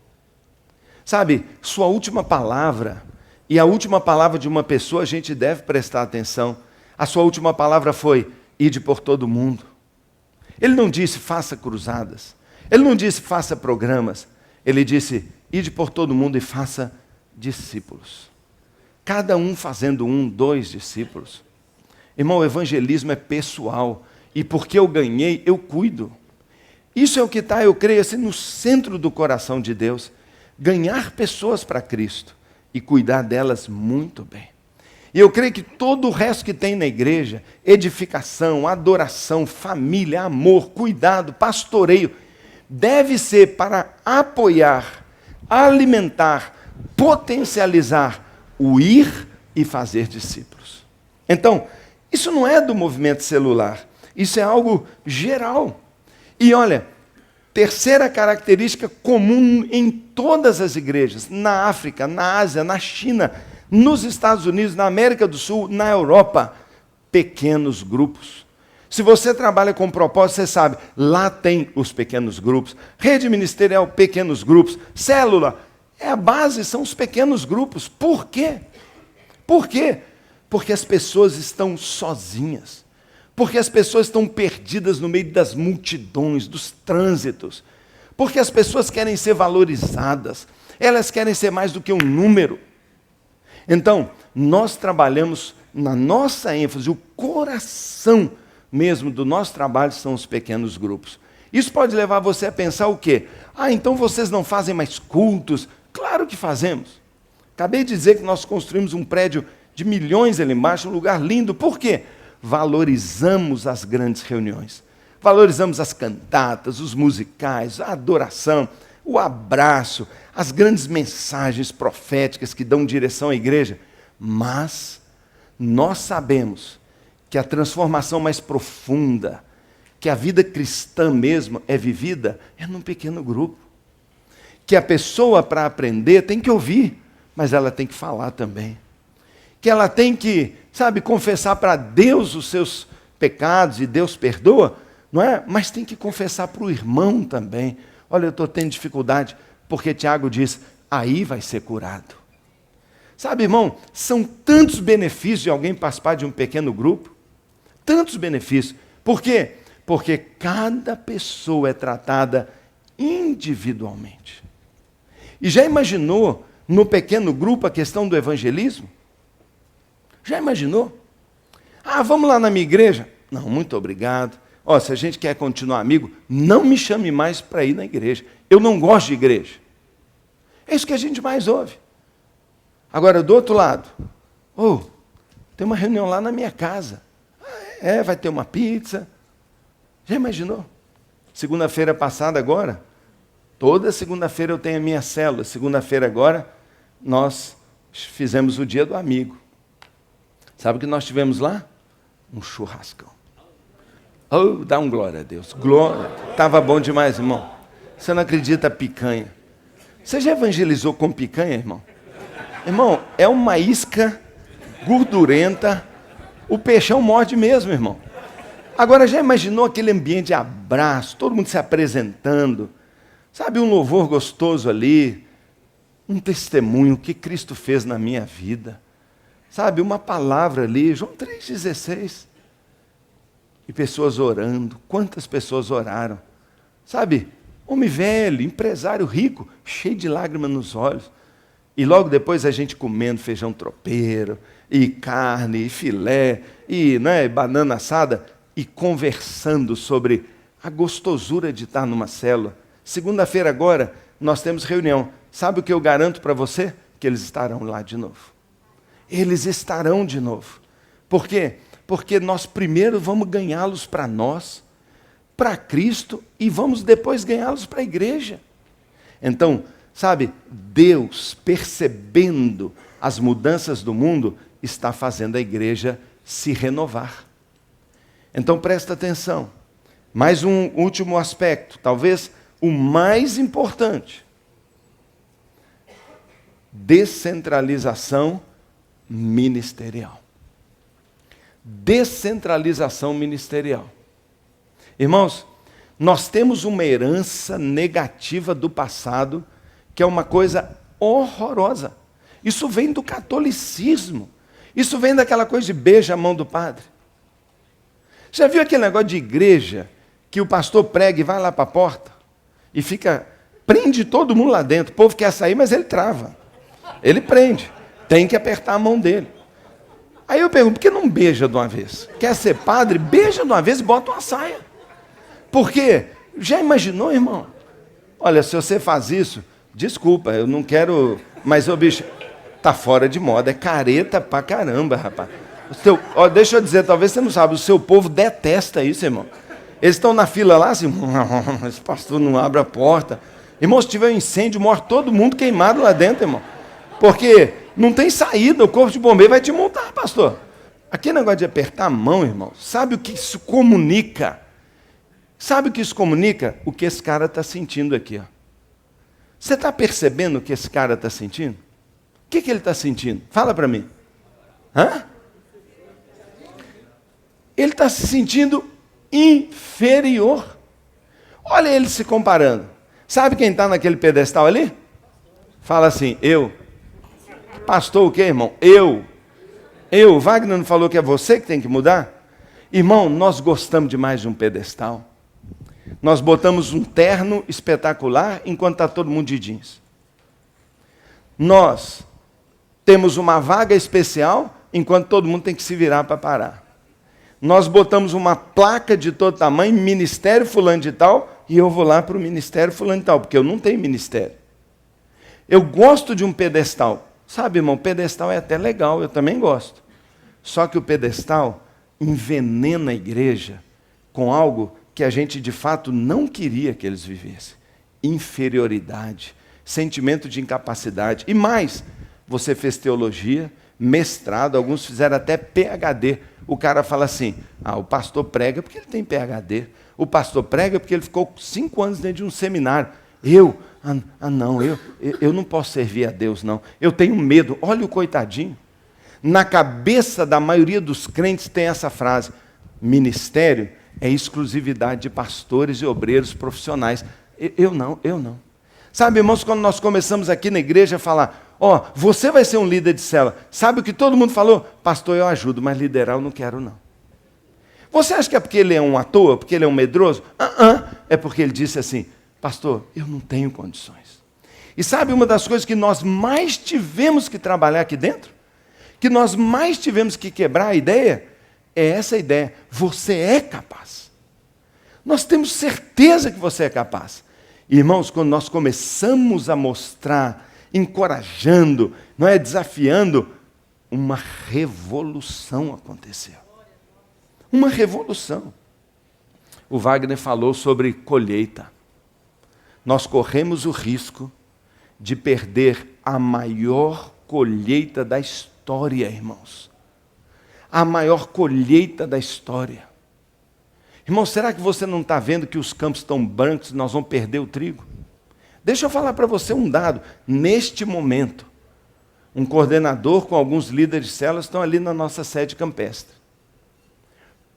Sabe, sua última palavra, e a última palavra de uma pessoa a gente deve prestar atenção. A sua última palavra foi: ide por todo mundo. Ele não disse faça cruzadas. Ele não disse faça programas. Ele disse: ide por todo mundo e faça discípulos. Cada um fazendo 1, 2 discípulos. Irmão, o evangelismo é pessoal. E porque eu ganhei, eu cuido. Isso é o que está, eu creio, assim, no centro do coração de Deus. Ganhar pessoas para Cristo e cuidar delas muito bem. E eu creio que todo o resto que tem na igreja, edificação, adoração, família, amor, cuidado, pastoreio, deve ser para apoiar, alimentar, potencializar o ir e fazer discípulos. Então, isso não é do movimento celular, isso é algo geral. E olha, terceira característica comum em todas as igrejas, na África, na Ásia, na China, nos Estados Unidos, na América do Sul, na Europa, pequenos grupos. Se você trabalha com propósito, você sabe, lá tem os pequenos grupos, rede ministerial, pequenos grupos, célula, a base são os pequenos grupos. Por quê? Por quê? Porque as pessoas estão sozinhas. Porque as pessoas estão perdidas no meio das multidões, dos trânsitos. Porque as pessoas querem ser valorizadas. Elas querem ser mais do que um número. Então, nós trabalhamos na nossa ênfase, o coração mesmo do nosso trabalho são os pequenos grupos. Isso pode levar você a pensar o quê? Então vocês não fazem mais cultos? Claro que fazemos. Acabei de dizer que nós construímos um prédio de milhões ali embaixo, um lugar lindo. Por quê? Valorizamos as grandes reuniões. Valorizamos as cantatas, os musicais, a adoração, o abraço, as grandes mensagens proféticas que dão direção à igreja. Mas nós sabemos que a transformação mais profunda, que a vida cristã mesmo é vivida, é num pequeno grupo. Que a pessoa, para aprender, tem que ouvir, mas ela tem que falar também. Que ela tem que, confessar para Deus os seus pecados e Deus perdoa, não é? Mas tem que confessar para o irmão também. Olha, eu estou tendo dificuldade, porque Tiago diz, aí vai ser curado. Sabe, irmão, são tantos benefícios de alguém participar de um pequeno grupo, tantos benefícios. Por quê? Porque cada pessoa é tratada individualmente. E já imaginou no pequeno grupo a questão do evangelismo? Já imaginou? Vamos lá na minha igreja? Não, muito obrigado. Se a gente quer continuar amigo, não me chame mais para ir na igreja. Eu não gosto de igreja. É isso que a gente mais ouve. Agora, do outro lado, tem uma reunião lá na minha casa. Vai ter uma pizza. Já imaginou? Segunda-feira passada agora, toda segunda-feira eu tenho a minha célula. Segunda-feira agora, nós fizemos o dia do amigo. Sabe o que nós tivemos lá? Um churrascão. Oh, dá um glória a Deus. Glória. Estava bom demais, irmão. Você não acredita, picanha. Você já evangelizou com picanha, irmão? Irmão, é uma isca gordurenta. O peixão morde mesmo, irmão. Agora, já imaginou aquele ambiente de abraço, todo mundo se apresentando? Sabe, um louvor gostoso ali, um testemunho, o que Cristo fez na minha vida. Sabe, uma palavra ali, João 3,16. E pessoas orando. Quantas pessoas oraram? Sabe, homem velho, empresário rico, cheio de lágrimas nos olhos. E logo depois a gente comendo feijão tropeiro, e carne, e filé, e banana assada, e conversando sobre a gostosura de estar numa célula. Segunda-feira agora, nós temos reunião. Sabe o que eu garanto para você? Que eles estarão lá de novo. Eles estarão de novo. Por quê? Porque nós primeiro vamos ganhá-los para nós, para Cristo, e vamos depois ganhá-los para a igreja. Então, sabe, Deus, percebendo as mudanças do mundo, está fazendo a igreja se renovar. Então, presta atenção. Mais um último aspecto, talvez o mais importante. Descentralização ministerial. Descentralização ministerial. Irmãos, nós temos uma herança negativa do passado, que é uma coisa horrorosa. Isso vem do catolicismo. Isso vem daquela coisa de beija a mão do padre. Já viu aquele negócio de igreja, que o pastor prega e vai lá para a porta, e prende todo mundo lá dentro. O povo quer sair, mas ele trava. Ele prende. Tem que apertar a mão dele. Aí eu pergunto, por que não beija de uma vez? Quer ser padre? Beija de uma vez e bota uma saia. Por quê? Já imaginou, irmão? Olha, se você faz isso, desculpa, eu não quero... Mas, ô bicho, tá fora de moda, é careta pra caramba, rapaz. Deixa eu dizer, talvez você não sabe, o seu povo detesta isso, irmão. Eles estão na fila lá, assim, esse pastor não abre a porta. Irmão, se tiver um incêndio, morre todo mundo queimado lá dentro, irmão. Porque não tem saída, o corpo de bombeiro vai te multar, pastor. Aquele negócio de apertar a mão, irmão, sabe o que isso comunica? Sabe o que isso comunica? O que esse cara está sentindo aqui, ó. Você está percebendo o que esse cara está sentindo? O que ele está sentindo? Fala para mim. Hã? Ele está se sentindo inferior. Olha ele se comparando. Sabe quem está naquele pedestal ali? Fala assim, eu. Pastor o quê, irmão? Eu. Wagner não falou que é você que tem que mudar? Irmão, nós gostamos demais de um pedestal. Nós botamos um terno espetacular enquanto está todo mundo de jeans. Nós temos uma vaga especial enquanto todo mundo tem que se virar para parar. Nós botamos uma placa de todo tamanho, ministério fulano de tal, e eu vou lá para o ministério fulano de tal, porque eu não tenho ministério. Eu gosto de um pedestal. Sabe, irmão, pedestal é até legal, eu também gosto. Só que o pedestal envenena a igreja com algo que a gente de fato não queria que eles vivessem. Inferioridade, sentimento de incapacidade. E mais, você fez teologia, mestrado, alguns fizeram até PhD. O cara fala assim, o pastor prega porque ele tem PhD. O pastor prega porque ele ficou 5 anos dentro de um seminário. Eu não posso servir a Deus, não. Eu tenho medo. Olha o coitadinho. Na cabeça da maioria dos crentes tem essa frase, ministério é exclusividade de pastores e obreiros profissionais. Eu não. Sabe, irmãos, quando nós começamos aqui na igreja a falar, você vai ser um líder de célula. Sabe o que todo mundo falou? Pastor, eu ajudo, mas liderar eu não quero, não. Você acha que é porque ele é um à toa, porque ele é um medroso? É porque ele disse assim, pastor, eu não tenho condições. E sabe uma das coisas que nós mais tivemos que trabalhar aqui dentro? Que nós mais tivemos que quebrar a ideia? É essa ideia. Você é capaz. Nós temos certeza que você é capaz. Irmãos, quando nós começamos a mostrar, encorajando, desafiando, uma revolução aconteceu. Uma revolução. O Wagner falou sobre colheita. Nós corremos o risco de perder a maior colheita da história, irmãos. A maior colheita da história. Irmão, será que você não está vendo que os campos estão brancos e nós vamos perder o trigo? Deixa eu falar para você um dado. Neste momento, um coordenador com alguns líderes de células estão ali na nossa sede campestre.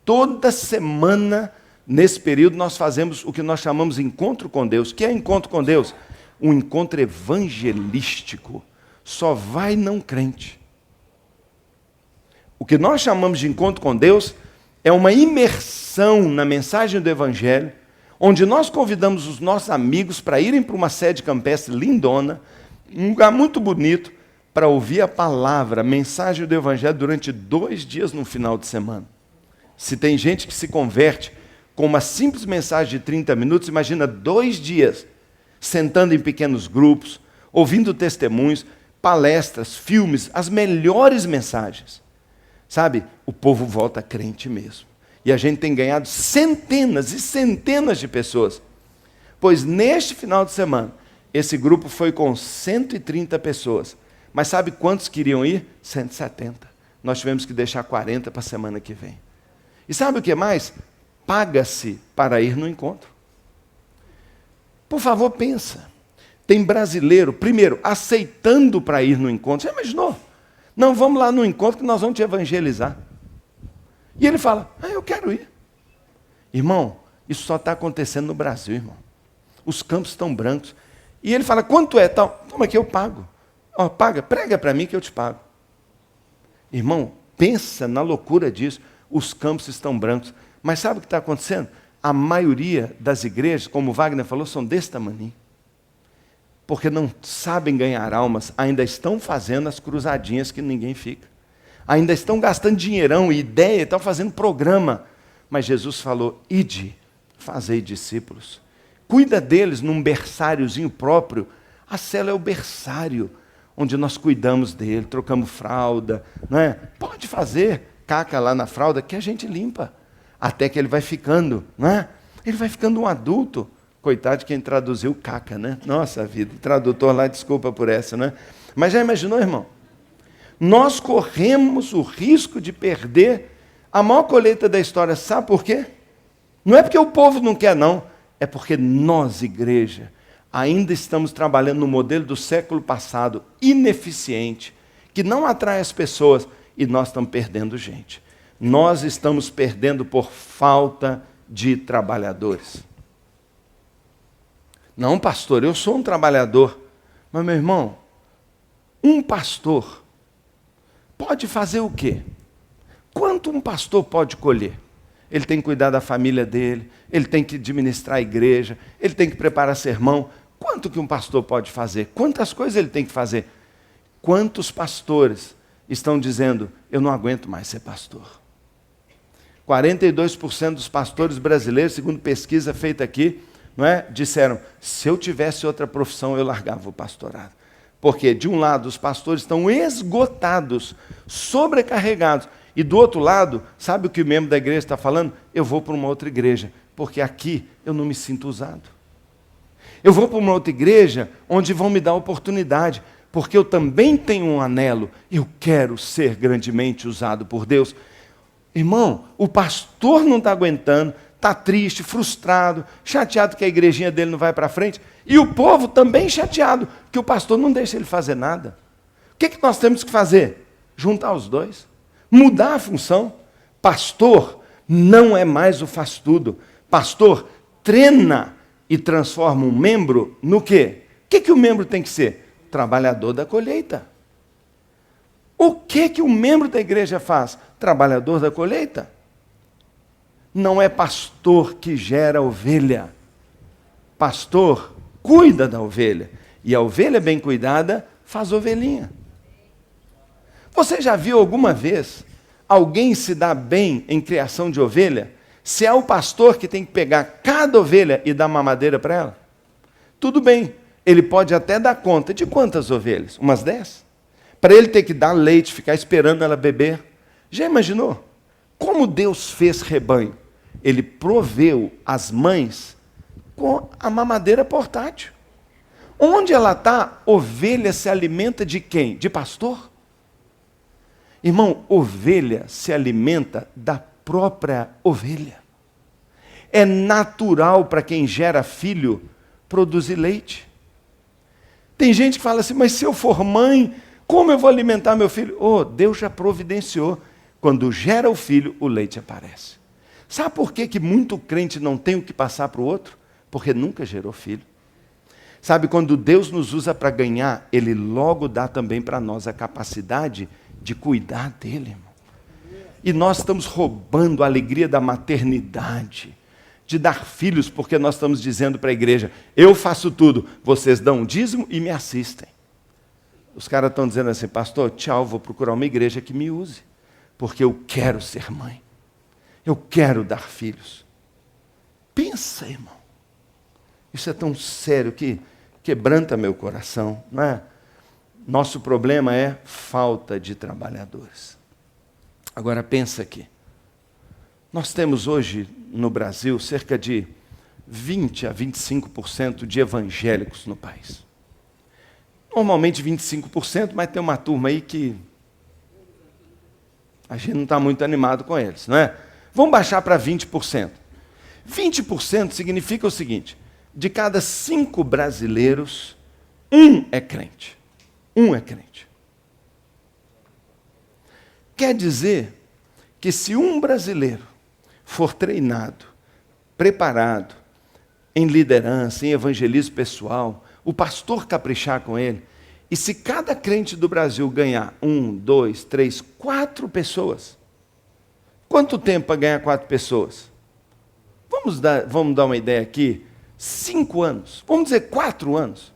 Toda semana, nesse período, nós fazemos o que nós chamamos de encontro com Deus. O que é encontro com Deus? Um encontro evangelístico. Só vai não crente. O que nós chamamos de encontro com Deus é uma imersão na mensagem do Evangelho, onde nós convidamos os nossos amigos para irem para uma sede campestre lindona, um lugar muito bonito, para ouvir a palavra, a mensagem do Evangelho durante 2 dias no final de semana. Se tem gente que se converte com uma simples mensagem de 30 minutos, imagina 2 dias, sentando em pequenos grupos, ouvindo testemunhos, palestras, filmes, as melhores mensagens. Sabe, o povo volta crente mesmo. E a gente tem ganhado centenas e centenas de pessoas. Pois neste final de semana, esse grupo foi com 130 pessoas. Mas sabe quantos queriam ir? 170. Nós tivemos que deixar 40 para a semana que vem. E sabe o que mais? Paga-se para ir no encontro. Por favor, pensa. Tem brasileiro, primeiro, aceitando para ir no encontro. Já imaginou? Não, vamos lá no encontro que nós vamos te evangelizar. E ele fala, eu quero ir. Irmão, isso só está acontecendo no Brasil, irmão. Os campos estão brancos. E ele fala, quanto é tal? Toma aqui, eu pago. Paga, prega para mim que eu te pago. Irmão, pensa na loucura disso. Os campos estão brancos. Mas sabe o que está acontecendo? A maioria das igrejas, como o Wagner falou, são desse tamanho. Porque não sabem ganhar almas, ainda estão fazendo as cruzadinhas que ninguém fica. Ainda estão gastando dinheirão e ideia, estão fazendo programa. Mas Jesus falou, ide, fazei discípulos. Cuida deles num berçáriozinho próprio. A célula é o berçário, onde nós cuidamos dele, trocamos fralda. Não é? Pode fazer caca lá na fralda, que a gente limpa. Até que ele vai ficando, não é? Ele vai ficando um adulto. Coitado de quem traduziu caca, né? Nossa vida, o tradutor lá, desculpa por essa, né? Mas já imaginou, irmão? Nós corremos o risco de perder a maior colheita da história. Sabe por quê? Não é porque o povo não quer, não. É porque nós, igreja, ainda estamos trabalhando no modelo do século passado, ineficiente, que não atrai as pessoas, e nós estamos perdendo gente. Nós estamos perdendo por falta de trabalhadores. Não, pastor, eu sou um trabalhador. Mas, meu irmão, um pastor pode fazer o quê? Quanto um pastor pode colher? Ele tem que cuidar da família dele, ele tem que administrar a igreja, ele tem que preparar sermão. Quanto que um pastor pode fazer? Quantas coisas ele tem que fazer? Quantos pastores estão dizendo, eu não aguento mais ser pastor? 42% dos pastores brasileiros, segundo pesquisa feita aqui, não é? Disseram, se eu tivesse outra profissão, eu largava o pastorado. Porque, de um lado, os pastores estão esgotados, sobrecarregados. E do outro lado, sabe o que o membro da igreja está falando? Eu vou para uma outra igreja, porque aqui eu não me sinto usado. Eu vou para uma outra igreja onde vão me dar oportunidade, porque eu também tenho um anelo. Eu quero ser grandemente usado por Deus. Irmão, o pastor não está aguentando, está triste, frustrado, chateado que a igrejinha dele não vai para frente, e o povo também chateado, que o pastor não deixa ele fazer nada. O que nós temos que fazer? Juntar os dois, mudar a função. Pastor não é mais o faz tudo. Pastor treina e transforma um membro no quê? O que o membro tem que ser? Trabalhador da colheita. O que o membro da igreja faz? Trabalhador da colheita. Não é pastor que gera ovelha. Pastor cuida da ovelha. E a ovelha bem cuidada faz ovelhinha. Você já viu alguma vez alguém se dar bem em criação de ovelha? Se é o pastor que tem que pegar cada ovelha e dar mamadeira para ela? Tudo bem, ele pode até dar conta de quantas ovelhas? Umas 10? Para ele ter que dar leite, ficar esperando ela beber. Já imaginou? Como Deus fez rebanho? Ele proveu as mães com a mamadeira portátil. Onde ela está, ovelha se alimenta de quem? De pastor? Irmão, ovelha se alimenta da própria ovelha. É natural para quem gera filho produzir leite. Tem gente que fala assim, mas se eu for mãe, como eu vou alimentar meu filho? Deus já providenciou. Quando gera o filho, o leite aparece. Sabe por que muito crente não tem o que passar para o outro? Porque nunca gerou filho. Sabe, quando Deus nos usa para ganhar, Ele logo dá também para nós a capacidade de cuidar dele, irmão. E nós estamos roubando a alegria da maternidade, de dar filhos, porque nós estamos dizendo para a igreja, eu faço tudo, vocês dão um dízimo e me assistem. Os caras estão dizendo assim, pastor, tchau, vou procurar uma igreja que me use, porque eu quero ser mãe, eu quero dar filhos. Pensa, irmão, isso é tão sério que quebranta meu coração, não é? Nosso problema é falta de trabalhadores. Agora pensa aqui. Nós temos hoje no Brasil cerca de 20 a 25% de evangélicos no país. Normalmente 25%, mas tem uma turma aí que a gente não está muito animado com eles, não é? Vamos baixar para 20%. 20% significa o seguinte, de cada 5 brasileiros, 1 é crente. 1 é crente. Quer dizer que se um brasileiro for treinado, preparado, em liderança, em evangelismo pessoal, o pastor caprichar com ele, e se cada crente do Brasil ganhar 1, 2, 3, 4 pessoas, quanto tempo para ganhar 4 pessoas? Vamos dar uma ideia aqui, 5 anos, vamos dizer 4 anos.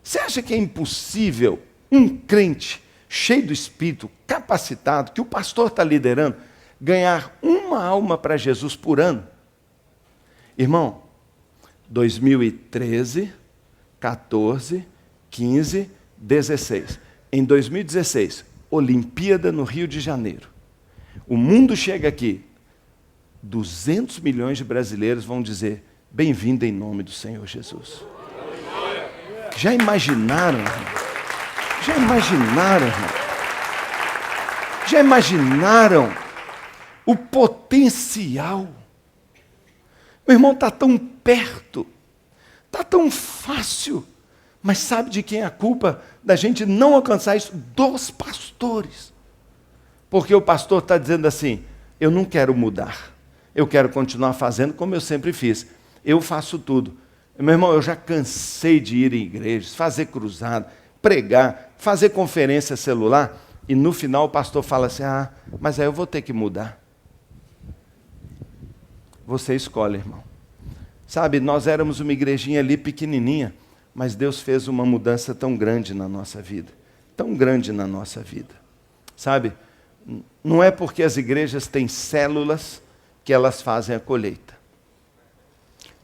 Você acha que é impossível um crente cheio do Espírito, capacitado, que o pastor está liderando, ganhar uma alma para Jesus por ano? Irmão, 2013, 14, 15, 16. Em 2016, Olimpíada no Rio de Janeiro. O mundo chega aqui, 200 milhões de brasileiros vão dizer, bem-vindo em nome do Senhor Jesus. Já imaginaram, irmão? Já imaginaram, irmão? Já imaginaram o potencial? Meu irmão, está tão perto, está tão fácil, mas sabe de quem é a culpa da gente não alcançar isso? Dos pastores. Porque o pastor está dizendo assim, eu não quero mudar, eu quero continuar fazendo como eu sempre fiz, eu faço tudo. Meu irmão, eu já cansei de ir em igrejas, fazer cruzada, pregar, fazer conferência celular, e no final o pastor fala assim, mas aí eu vou ter que mudar. Você escolhe, irmão. Sabe, nós éramos uma igrejinha ali pequenininha, mas Deus fez uma mudança tão grande na nossa vida. Tão grande na nossa vida. Sabe, não é porque as igrejas têm células que elas fazem a colheita.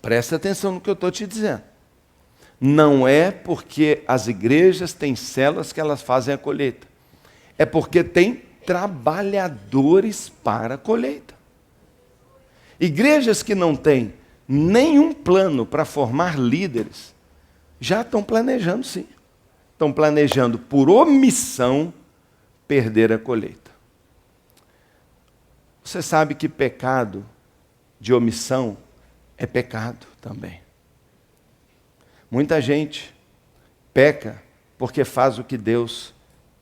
Presta atenção no que eu estou te dizendo. Não é porque as igrejas têm células que elas fazem a colheita. É porque tem trabalhadores para a colheita. Igrejas que não têm nenhum plano para formar líderes, já estão planejando sim. Estão planejando por omissão perder a colheita. Você sabe que pecado de omissão é pecado também. Muita gente peca porque faz o que Deus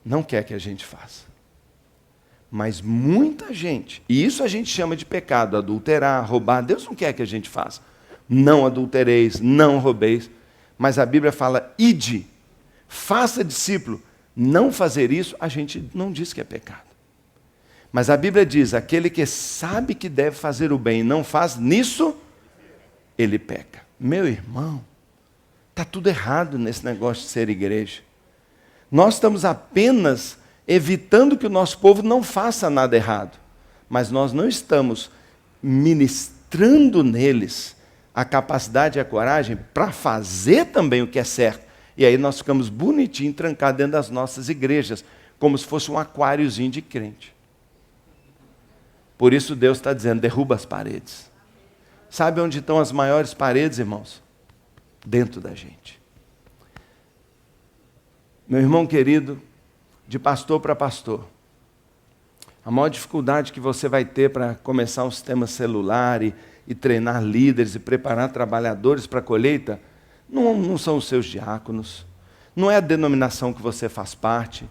não quer que a gente faça. Mas muita gente, e isso a gente chama de pecado, adulterar, roubar, Deus não quer que a gente faça. Não adultereis, não roubeis, mas a Bíblia fala, ide, faça discípulo. Não fazer isso, a gente não diz que é pecado. Mas a Bíblia diz, aquele que sabe que deve fazer o bem e não faz, nisso ele peca. Meu irmão, está tudo errado nesse negócio de ser igreja. Nós estamos apenas evitando que o nosso povo não faça nada errado. Mas nós não estamos ministrando neles a capacidade e a coragem para fazer também o que é certo. E aí nós ficamos bonitinhos, trancados dentro das nossas igrejas, como se fosse um aquáriozinho de crente. Por isso Deus está dizendo, derruba as paredes. Sabe onde estão as maiores paredes, irmãos? Dentro da gente. Meu irmão querido, de pastor para pastor, a maior dificuldade que você vai ter para começar um sistema celular e treinar líderes e preparar trabalhadores para a colheita, não são os seus diáconos, não é a denominação que você faz parte,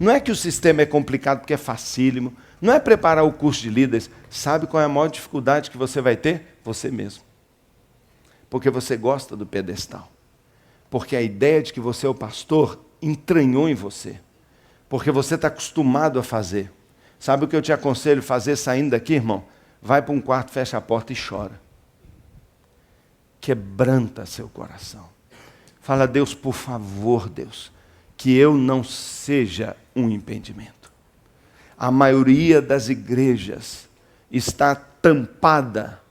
não é que o sistema é complicado porque é facílimo, não é preparar o curso de líderes. Sabe qual é a maior dificuldade que você vai ter? Você mesmo. Porque você gosta do pedestal. Porque a ideia de que você é o pastor entranhou em você. Porque você está acostumado a fazer. Sabe o que eu te aconselho a fazer saindo daqui, irmão? Vai para um quarto, fecha a porta e chora. Quebranta seu coração. Fala: Deus, por favor, Deus, que eu não seja um impedimento. A maioria das igrejas está tampada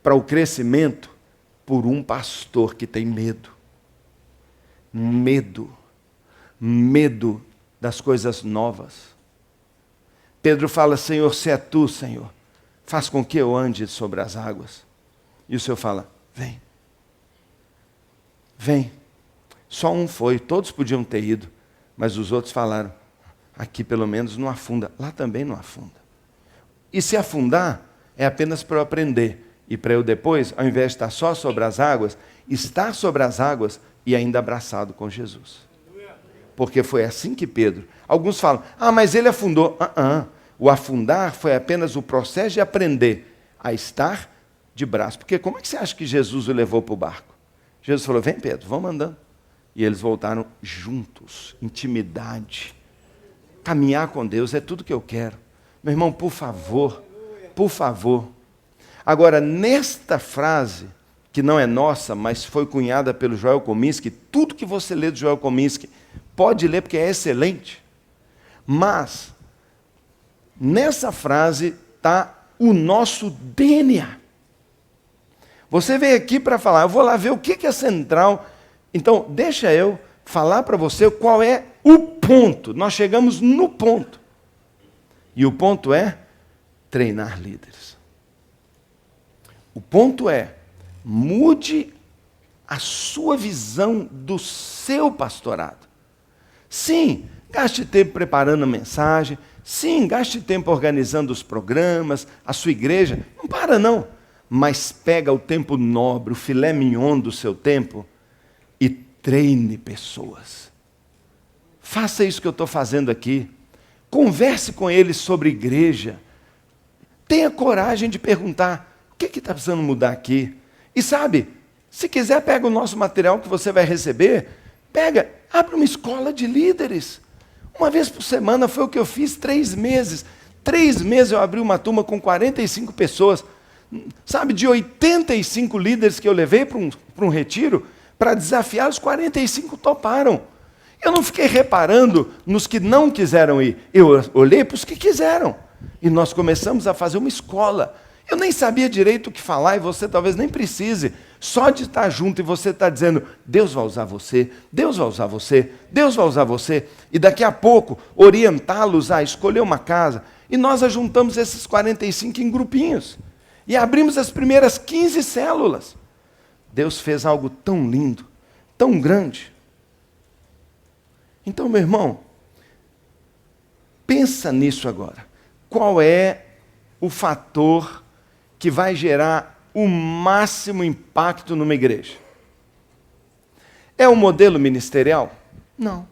para o crescimento por um pastor que tem medo. Medo das coisas novas. Pedro fala: Senhor, se é tu, Senhor, faz com que eu ande sobre as águas. E o Senhor fala: vem. Vem. Só um foi, todos podiam ter ido, mas os outros falaram: aqui pelo menos não afunda, lá também não afunda. E se afundar, é apenas para eu aprender. E para eu depois, ao invés de estar só sobre as águas, estar sobre as águas e ainda abraçado com Jesus. Porque foi assim que Pedro... Alguns falam: mas ele afundou. O afundar foi apenas o processo de aprender a estar de braço. Porque como é que você acha que Jesus o levou para o barco? Jesus falou: vem, Pedro, vamos andando. E eles voltaram juntos, intimidade. Caminhar com Deus é tudo que eu quero. Meu irmão, por favor, por favor. Agora, nesta frase, que não é nossa, mas foi cunhada pelo Joel Kominski, tudo que você lê do Joel Kominski, pode ler porque é excelente. Mas, nessa frase está o nosso DNA. Você veio aqui para falar: eu vou lá ver o que é central. Então, deixa eu falar para você qual é o ponto. Nós chegamos no ponto. E o ponto é treinar líderes. O ponto é: mude a sua visão do seu pastorado. Sim, gaste tempo preparando a mensagem. Sim, gaste tempo organizando os programas, a sua igreja. Não para, não. Mas pega o tempo nobre, o filé mignon do seu tempo e treine pessoas. Faça isso que eu estou fazendo aqui. Converse com eles sobre igreja. Tenha coragem de perguntar: o que está precisando mudar aqui? E sabe, se quiser, pega o nosso material que você vai receber, abre uma escola de líderes. Uma vez por semana foi o que eu fiz, 3 meses. 3 meses eu abri uma turma com 45 pessoas. Sabe, de 85 líderes que eu levei para um retiro, para desafiar, os 45 toparam. Eu não fiquei reparando nos que não quiseram ir. Eu olhei para os que quiseram. E nós começamos a fazer uma escola. Eu nem sabia direito o que falar, e você talvez nem precise. Só de estar junto e você estar dizendo: Deus vai usar você, Deus vai usar você, Deus vai usar você. E daqui a pouco, orientá-los a escolher uma casa. E nós ajuntamos esses 45 em grupinhos. E abrimos as primeiras 15 células. Deus fez algo tão lindo, tão grande. Então, meu irmão, pensa nisso agora. Qual é o fator que vai gerar o máximo impacto numa igreja? É o modelo ministerial? Não.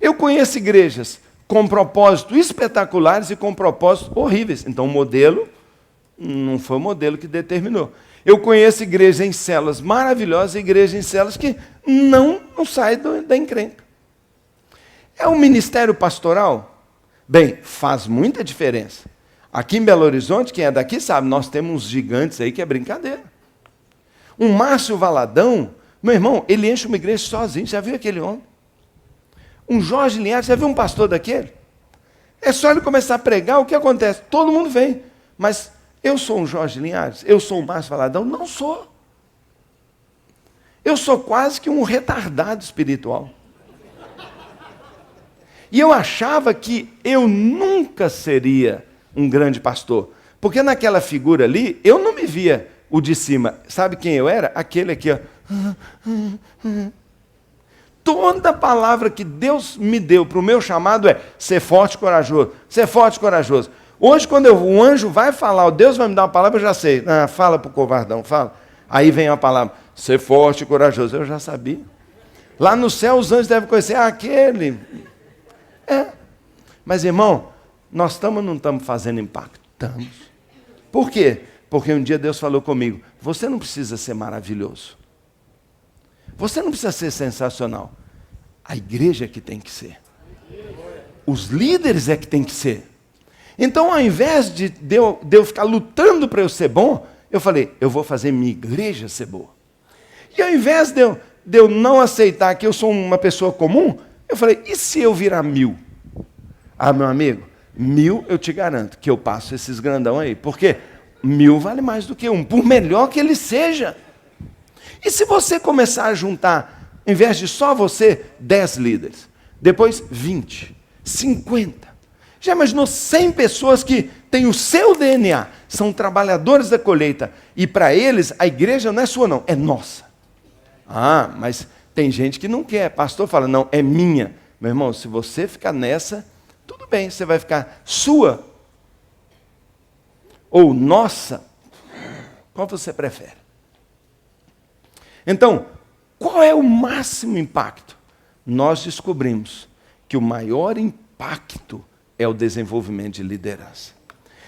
Eu conheço igrejas com propósitos espetaculares e com propósitos horríveis. Então, o modelo não foi o modelo que determinou. Eu conheço igrejas em células maravilhosas e igrejas em células que não saem da encrenca. É o ministério pastoral? Bem, faz muita diferença. Aqui em Belo Horizonte, quem é daqui sabe, nós temos uns gigantes aí que é brincadeira. Um Márcio Valadão, meu irmão, ele enche uma igreja sozinho. Já viu aquele homem? Um Jorge Linhares, já viu um pastor daquele? É só ele começar a pregar, o que acontece? Todo mundo vem. Mas eu sou um Jorge Linhares? Eu sou um Márcio Valadão? Não sou. Eu sou quase que um retardado espiritual. E eu achava que eu nunca seria um grande pastor. Porque naquela figura ali, eu não me via o de cima. Sabe quem eu era? Aquele aqui, ó. Toda palavra que Deus me deu para o meu chamado é ser forte e corajoso. Ser forte e corajoso. Hoje, quando o anjo vai falar, Deus vai me dar uma palavra, eu já sei. Fala para o covardão, fala. Aí vem a palavra, ser forte e corajoso. Eu já sabia. Lá no céu, os anjos devem conhecer aquele. Mas, irmão, nós estamos ou não estamos fazendo impacto? Estamos. Por quê? Porque um dia Deus falou comigo, você não precisa ser maravilhoso. Você não precisa ser sensacional. A igreja é que tem que ser. Os líderes é que tem que ser. Então, ao invés de eu ficar lutando para eu ser bom, eu falei, eu vou fazer minha igreja ser boa. E ao invés de eu não aceitar que eu sou uma pessoa comum, eu falei, e se eu virar 1000? Meu amigo, 1000 eu te garanto que eu passo esses grandão aí. Porque 1000 vale mais do que 1, por melhor que ele seja. E se você começar a juntar, em vez de só você, 10 líderes, depois 20, 50. Já imaginou 100 pessoas que têm o seu DNA, são trabalhadores da colheita, e para eles a igreja não é sua não, é nossa. Mas tem gente que não quer, pastor fala, não, é minha. Meu irmão, se você ficar nessa, tudo bem, você vai ficar sua ou nossa, qual você prefere? Então, qual é o máximo impacto? Nós descobrimos que o maior impacto é o desenvolvimento de liderança.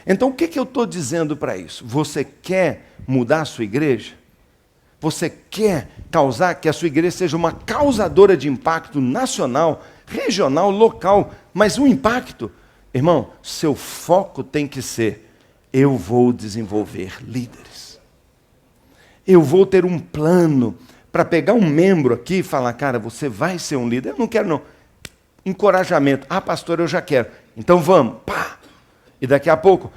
Então, o que eu estou dizendo para isso? Você quer mudar a sua igreja? Você quer causar que a sua igreja seja uma causadora de impacto nacional, regional, local, mas um impacto? Irmão, seu foco tem que ser, eu vou desenvolver líderes. Eu vou ter um plano para pegar um membro aqui e falar, cara, você vai ser um líder. Eu não quero não. Encorajamento. Pastor, eu já quero. Então vamos. Pá. E daqui a pouco,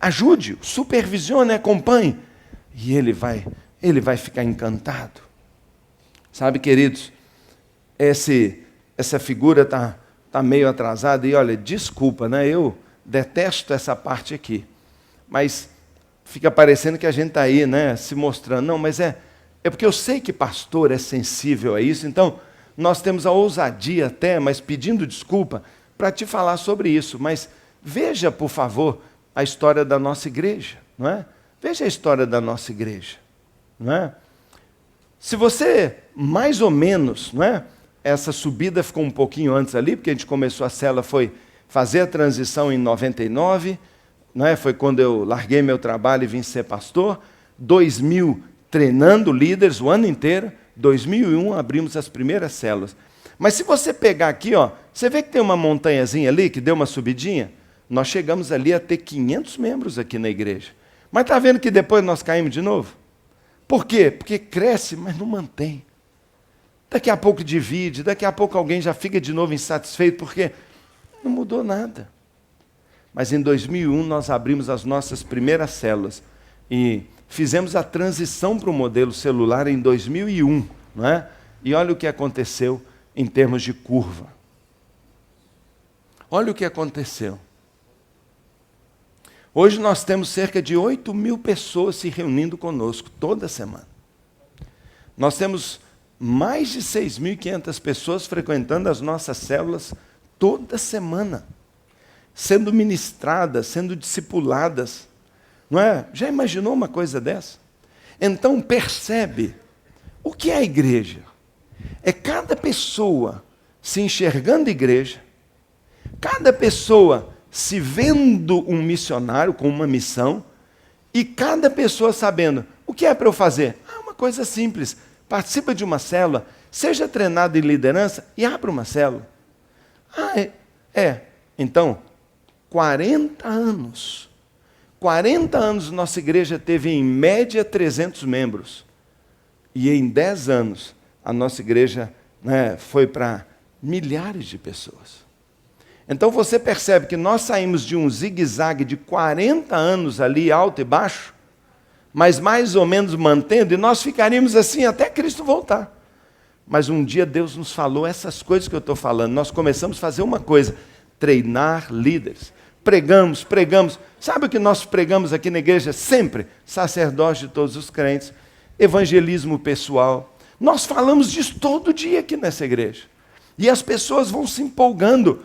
ajude, supervisione, acompanhe. E ele vai ficar encantado. Sabe, queridos, essa figura tá meio atrasada. E olha, desculpa, né? Eu detesto essa parte aqui. Mas fica parecendo que a gente está aí, né, se mostrando. Não, mas é porque eu sei que pastor é sensível a isso, então nós temos a ousadia até, mas pedindo desculpa, para te falar sobre isso. Mas veja, por favor, a história da nossa igreja, não é? Veja a história da nossa igreja, não é? Se você, mais ou menos, não é? Essa subida ficou um pouquinho antes ali, porque a gente começou a célula, foi fazer a transição em 99, não é? Foi quando eu larguei meu trabalho e vim ser pastor. 2000 treinando líderes o ano inteiro. 2001 abrimos as primeiras células. Mas se você pegar aqui, você vê que tem uma montanhazinha ali que deu uma subidinha? Nós chegamos ali a ter 500 membros aqui na igreja. Mas está vendo que depois nós caímos de novo? Por quê? Porque cresce, mas não mantém. Daqui a pouco divide, daqui a pouco alguém já fica de novo insatisfeito, porque não mudou nada. Mas em 2001 nós abrimos as nossas primeiras células e fizemos a transição para o modelo celular em 2001, não é? E olha o que aconteceu em termos de curva. Olha o que aconteceu. Hoje nós temos cerca de 8.000 pessoas se reunindo conosco toda semana. Nós temos mais de 6.500 pessoas frequentando as nossas células toda semana, sendo ministradas, sendo discipuladas, não é? Já imaginou uma coisa dessa? Então percebe, o que é a igreja? É cada pessoa se enxergando igreja, cada pessoa se vendo um missionário com uma missão, e cada pessoa sabendo, o que é para eu fazer? Uma coisa simples, participa de uma célula, seja treinado em liderança e abra uma célula. Então, 40 anos. 40 anos nossa igreja teve em média 300 membros. E em 10 anos a nossa igreja, né, foi para milhares de pessoas. Então você percebe que nós saímos de um zigue-zague de 40 anos ali, alto e baixo, mas mais ou menos mantendo, e nós ficaríamos assim até Cristo voltar. Mas um dia Deus nos falou essas coisas que eu estou falando. Nós começamos a fazer uma coisa, treinar líderes. Pregamos. Sabe o que nós pregamos aqui na igreja? Sempre, sacerdócio de todos os crentes, evangelismo pessoal. Nós falamos disso todo dia aqui nessa igreja. E as pessoas vão se empolgando.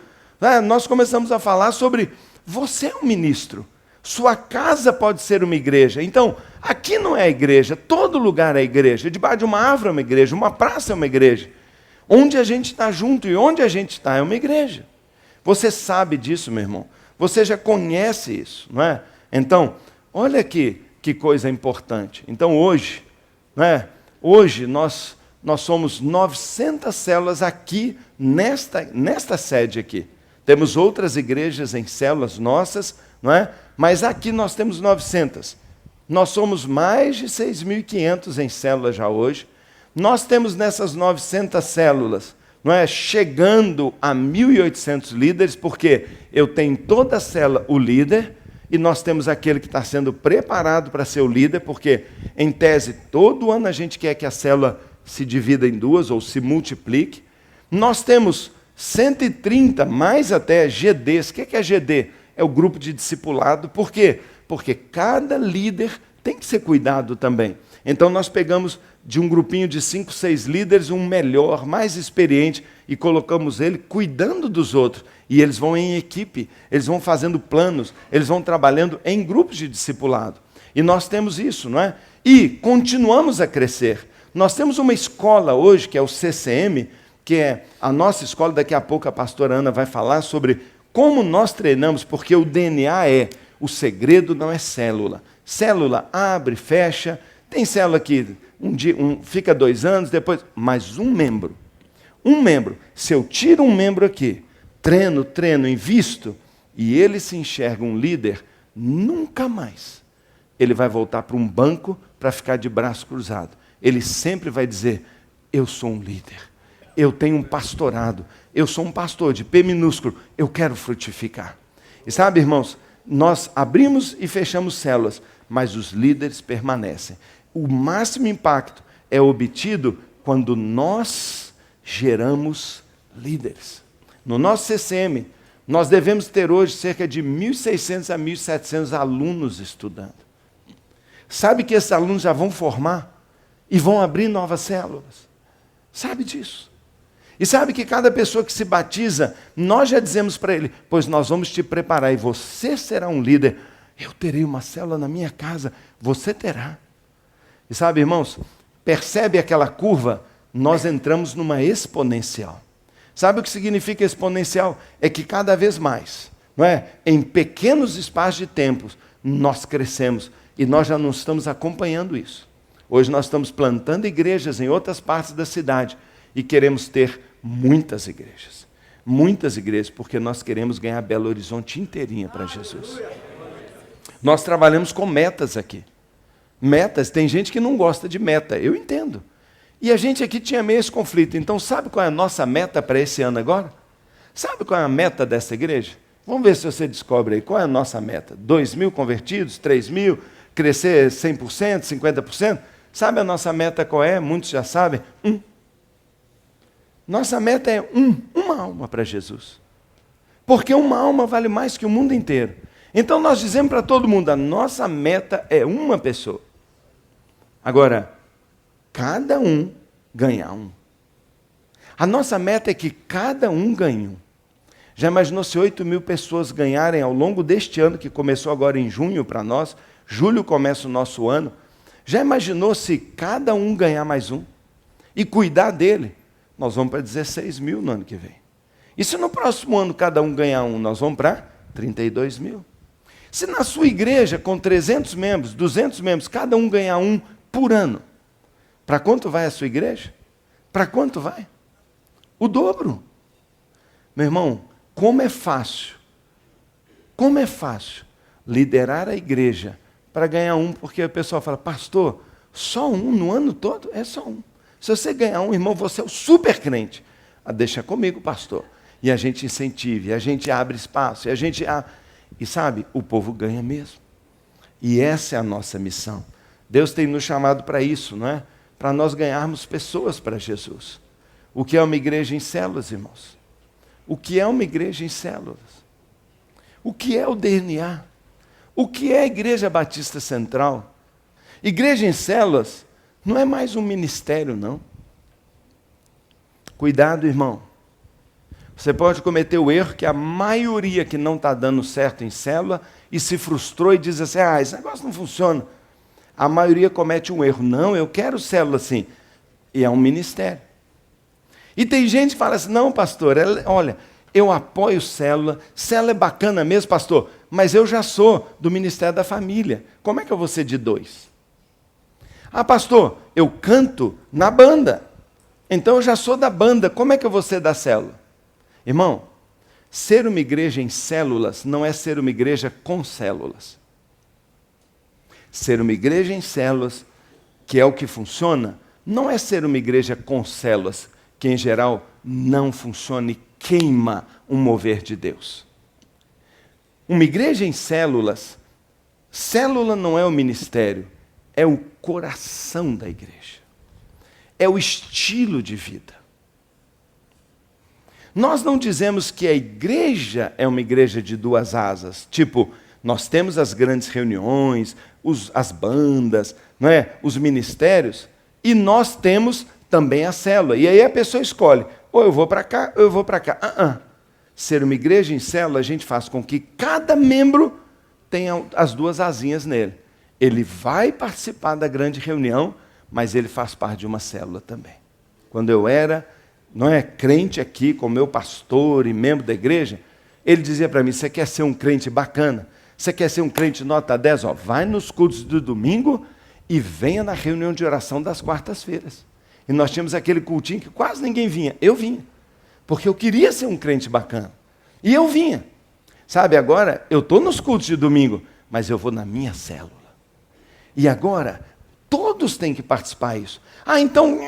Nós começamos a falar sobre, você é um ministro. Sua casa pode ser uma igreja. Então, aqui não é a igreja, todo lugar é a igreja. Debaixo de uma árvore é uma igreja, uma praça é uma igreja. Onde a gente está junto e onde a gente está é uma igreja. Você sabe disso, meu irmão. Você já conhece isso, não é? Então, olha aqui que coisa importante. Então, hoje, hoje nós somos 900 células aqui, nesta sede aqui. Temos outras igrejas em células nossas, não é? Mas aqui nós temos 900. Nós somos mais de 6.500 em células já hoje. Nós temos nessas 900 células, não é? Chegando a 1.800 líderes, porque eu tenho em toda a célula o líder, e nós temos aquele que está sendo preparado para ser o líder, porque, em tese, todo ano a gente quer que a célula se divida em duas ou se multiplique. Nós temos 130, mais até GDs. O que é GD? É o grupo de discipulado. Por quê? Porque cada líder tem que ser cuidado também. Então nós pegamos de um grupinho de 5, 6 líderes, um melhor, mais experiente, e colocamos ele cuidando dos outros. E eles vão em equipe, eles vão fazendo planos, eles vão trabalhando em grupos de discipulado. E nós temos isso, não é? E continuamos a crescer. Nós temos uma escola hoje, que é o CCM, que é a nossa escola. Daqui a pouco a pastora Ana vai falar sobre como nós treinamos, porque o DNA o segredo não é célula. Célula abre, fecha, tem célula que fica 2 anos, depois, mas um membro, se eu tiro um membro aqui, treino, invisto, e ele se enxerga um líder, nunca mais ele vai voltar para um banco para ficar de braço cruzado. Ele sempre vai dizer, eu sou um líder, eu tenho um pastorado, eu sou um pastor de P minúsculo, eu quero frutificar. E sabe, irmãos, nós abrimos e fechamos células, mas os líderes permanecem. O máximo impacto é obtido quando nós geramos líderes. No nosso CCM, nós devemos ter hoje cerca de 1.600 a 1.700 alunos estudando. Sabe que esses alunos já vão formar e vão abrir novas células? Sabe disso? E sabe que cada pessoa que se batiza, nós já dizemos para ele, pois nós vamos te preparar e você será um líder. Eu terei uma célula na minha casa, você terá. E sabe, irmãos, percebe aquela curva? Nós entramos numa exponencial. Sabe o que significa exponencial? É que cada vez mais, não é? Em pequenos espaços de tempo, nós crescemos e nós já não estamos acompanhando isso. Hoje nós estamos plantando igrejas em outras partes da cidade e queremos ter muitas igrejas, porque nós queremos ganhar Belo Horizonte inteirinha para Jesus. Nós trabalhamos com metas aqui. Metas, tem gente que não gosta de meta, eu entendo. E a gente aqui tinha meio esse conflito. Então, sabe qual é a nossa meta para esse ano agora? Sabe qual é a meta dessa igreja? Vamos ver se você descobre aí. Qual é a nossa meta? 2.000 convertidos? 3.000? Crescer 100%, 50%? Sabe a nossa meta qual é? Muitos já sabem. Nossa meta é uma alma para Jesus. Porque uma alma vale mais que o mundo inteiro. Então nós dizemos para todo mundo, a nossa meta é uma pessoa. Agora, cada um ganha um. A nossa meta é que cada um ganhe um. Já imaginou se 8.000 pessoas ganharem ao longo deste ano, que começou agora em junho para nós, julho começa o nosso ano, já imaginou se cada um ganhar mais um? E cuidar dele? Nós vamos para 16.000 no ano que vem. E se no próximo ano cada um ganhar um, nós vamos para 32.000. Se na sua igreja, com 300 membros, 200 membros, cada um ganhar um por ano, para quanto vai a sua igreja? Para quanto vai? O dobro. Meu irmão, como é fácil liderar a igreja para ganhar um, porque o pessoal fala, pastor, só um no ano todo? É só um. Se você ganhar um, irmão, você é o super crente. Deixa comigo, pastor. E a gente incentiva, e a gente abre espaço, e sabe, o povo ganha mesmo. E essa é a nossa missão. Deus tem nos chamado para isso, não é? Para nós ganharmos pessoas para Jesus. O que é uma igreja em células, irmãos? O que é uma igreja em células? O que é o DNA? O que é a Igreja Batista Central? Igreja em células não é mais um ministério, não. Cuidado, irmão. Você pode cometer o erro que a maioria que não está dando certo em célula e se frustrou e diz assim, esse negócio não funciona. A maioria comete um erro. Não, eu quero célula assim. E é um ministério. E tem gente que fala assim, não, pastor, olha, eu apoio célula é bacana mesmo, pastor, mas eu já sou do Ministério da Família. Como é que eu vou ser de 2? Pastor, eu canto na banda. Então eu já sou da banda, como é que eu vou ser da célula? Irmão, ser uma igreja em células não é ser uma igreja com células. Ser uma igreja em células, que é o que funciona, não é ser uma igreja com células, que em geral não funciona e queima um mover de Deus. Uma igreja em células, célula não é o ministério, é o coração da igreja. É o estilo de vida. Nós não dizemos que a igreja é uma igreja de 2 asas, tipo, nós temos as grandes reuniões, as bandas, não é? Os ministérios, e nós temos também a célula. E aí a pessoa escolhe, ou eu vou para cá, ou eu vou para cá. Ser uma igreja em célula, a gente faz com que cada membro tenha as 2 asinhas nele. Ele vai participar da grande reunião, mas ele faz parte de uma célula também. Quando eu era, crente aqui, com meu pastor e membro da igreja, ele dizia para mim, você quer ser um crente bacana? Você quer ser um crente nota 10? Vai nos cultos do domingo e venha na reunião de oração das quartas-feiras. E nós tínhamos aquele cultinho que quase ninguém vinha. Eu vinha, porque eu queria ser um crente bacana. E eu vinha. Sabe, agora eu estou nos cultos de domingo, mas eu vou na minha célula. E agora, todos têm que participar disso. Então,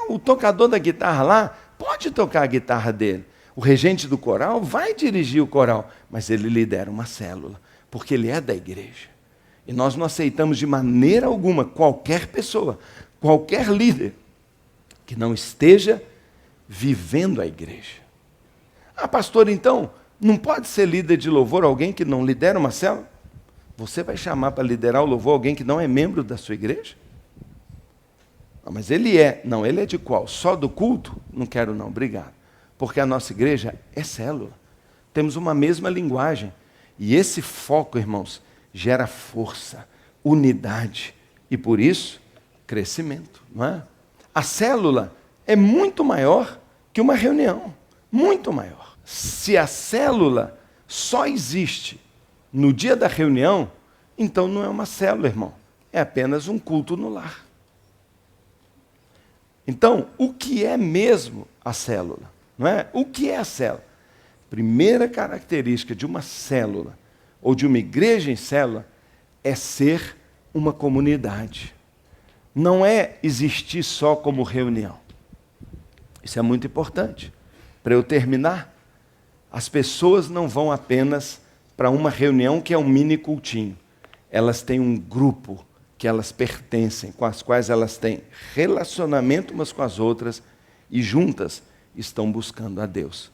o tocador da guitarra lá, pode tocar a guitarra dele. O regente do coral vai dirigir o coral, mas ele lidera uma célula, porque ele é da igreja. E nós não aceitamos de maneira alguma qualquer pessoa, qualquer líder, que não esteja vivendo a igreja. Pastor, então, não pode ser líder de louvor alguém que não lidera uma célula? Você vai chamar para liderar o louvor alguém que não é membro da sua igreja? Mas ele é. Não, ele é de qual? Só do culto? Não quero não, obrigado. Porque a nossa igreja é célula. Temos uma mesma linguagem. E esse foco, irmãos, gera força, unidade e, por isso, crescimento. Não é? A célula é muito maior que uma reunião. Muito maior. Se a célula só existe no dia da reunião, então não é uma célula, irmão. É apenas um culto no lar. Então, o que é mesmo a célula? Não é? O que é a célula? Primeira característica de uma célula, ou de uma igreja em célula, é ser uma comunidade. Não é existir só como reunião. Isso é muito importante. Para eu terminar, as pessoas não vão apenas para uma reunião que é um mini cultinho. Elas têm um grupo que elas pertencem, com as quais elas têm relacionamento umas com as outras e juntas estão buscando a Deus.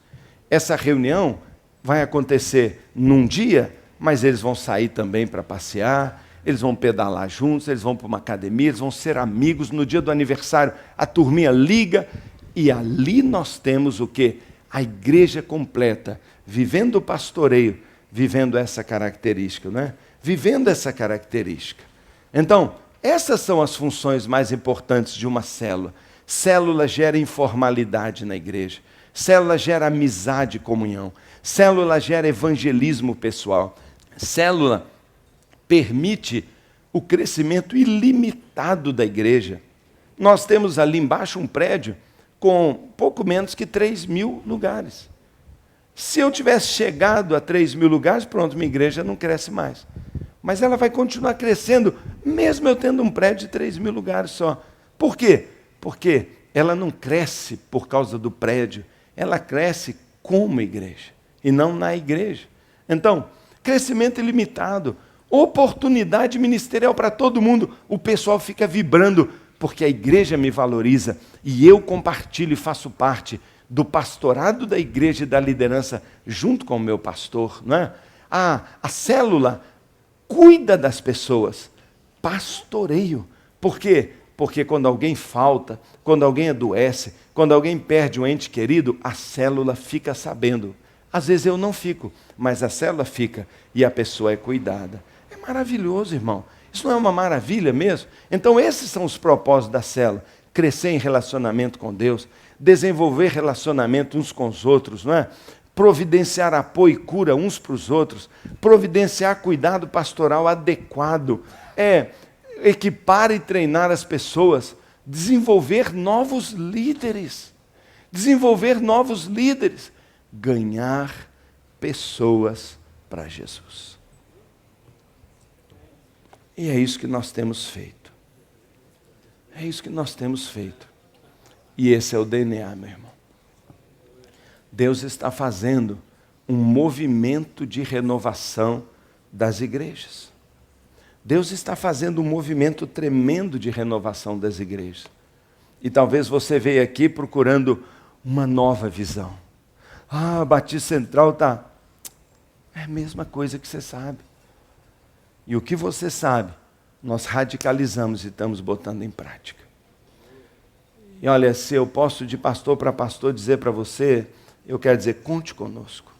Essa reunião vai acontecer num dia, mas eles vão sair também para passear, eles vão pedalar juntos, eles vão para uma academia, eles vão ser amigos. No dia do aniversário, a turminha liga e ali nós temos o quê? A igreja completa, vivendo o pastoreio, vivendo essa característica, não é? Vivendo essa característica. Então, essas são as funções mais importantes de uma célula. Célula gera informalidade na igreja. Célula gera amizade e comunhão. Célula gera evangelismo pessoal. Célula permite o crescimento ilimitado da igreja. Nós temos ali embaixo um prédio com pouco menos que 3.000 lugares. Se eu tivesse chegado a 3.000 lugares, pronto, minha igreja não cresce mais. Mas ela vai continuar crescendo, mesmo eu tendo um prédio de 3.000 lugares só. Por quê? Porque ela não cresce por causa do prédio, ela cresce como igreja, e não na igreja. Então, crescimento ilimitado, oportunidade ministerial para todo mundo, o pessoal fica vibrando, porque a igreja me valoriza, e eu compartilho e faço parte do pastorado da igreja e da liderança, junto com o meu pastor. Não é? A célula cuida das pessoas, pastoreio. Por quê? Porque quando alguém falta, quando alguém adoece, quando alguém perde um ente querido, a célula fica sabendo. Às vezes eu não fico, mas a célula fica e a pessoa é cuidada. É maravilhoso, irmão. Isso não é uma maravilha mesmo? Então esses são os propósitos da célula. Crescer em relacionamento com Deus, desenvolver relacionamento uns com os outros, não é? Providenciar apoio e cura uns para os outros, providenciar cuidado pastoral adequado, equipar e treinar as pessoas, desenvolver novos líderes, ganhar pessoas para Jesus. E é isso que nós temos feito. É isso que nós temos feito. E esse é o DNA, meu irmão. Deus está fazendo um movimento de renovação das igrejas. Deus está fazendo um movimento tremendo de renovação das igrejas. E talvez você veio aqui procurando uma nova visão. A Batista Central está... É a mesma coisa que você sabe. E o que você sabe, nós radicalizamos e estamos botando em prática. E olha, se eu posso de pastor para pastor dizer para você, eu quero dizer, conte conosco.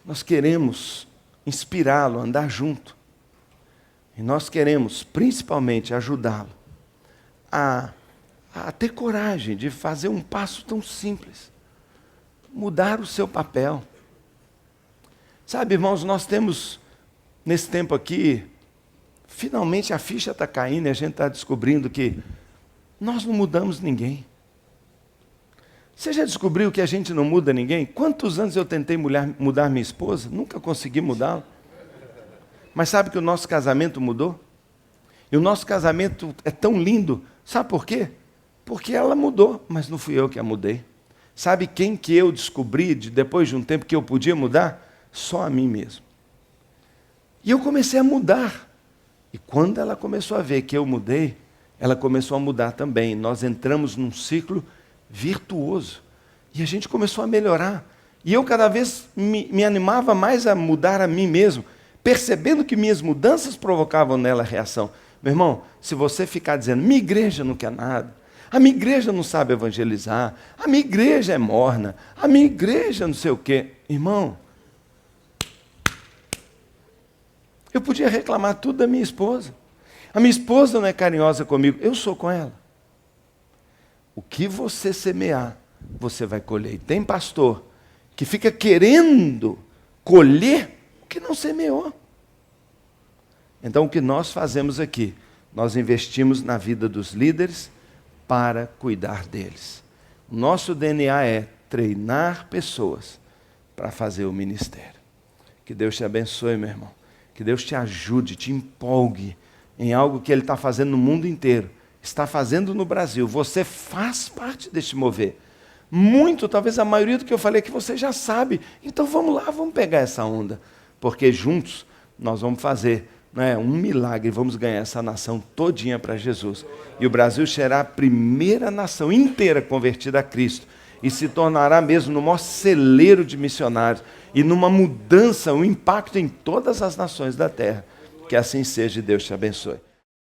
Nós queremos inspirá-lo, andar junto. E nós queremos, principalmente, ajudá-lo a ter coragem de fazer um passo tão simples. Mudar o seu papel. Sabe, irmãos, nós temos, nesse tempo aqui, finalmente a ficha está caindo e a gente está descobrindo que nós não mudamos ninguém. Você já descobriu que a gente não muda ninguém? Quantos anos eu tentei mudar minha esposa? Nunca consegui mudá-la. Mas sabe que o nosso casamento mudou? E o nosso casamento é tão lindo. Sabe por quê? Porque ela mudou, mas não fui eu que a mudei. Sabe quem que eu descobri depois de um tempo que eu podia mudar? Só a mim mesmo. E eu comecei a mudar. E quando ela começou a ver que eu mudei, ela começou a mudar também. Nós entramos num ciclo virtuoso. E a gente começou a melhorar. E eu cada vez me animava mais a mudar a mim mesmo, percebendo que minhas mudanças provocavam nela reação. Meu irmão, se você ficar dizendo, minha igreja não quer nada, a minha igreja não sabe evangelizar, a minha igreja é morna, a minha igreja não sei o quê. Irmão, eu podia reclamar tudo da minha esposa. A minha esposa não é carinhosa comigo, eu sou com ela. O que você semear, você vai colher. E tem pastor que fica querendo colher o que não semeou. Então o que nós fazemos aqui? Nós investimos na vida dos líderes para cuidar deles. O nosso DNA é treinar pessoas para fazer o ministério. Que Deus te abençoe, meu irmão. Que Deus te ajude, te empolgue em algo que Ele está fazendo no mundo inteiro. Está fazendo no Brasil. Você faz parte deste mover. Muito, talvez a maioria do que eu falei que você já sabe. Então vamos lá, vamos pegar essa onda. Porque juntos nós vamos fazer um milagre. Vamos ganhar essa nação todinha para Jesus. E o Brasil será a primeira nação inteira convertida a Cristo. E se tornará mesmo no maior celeiro de missionários. E numa mudança, um impacto em todas as nações da terra. Que assim seja e Deus te abençoe.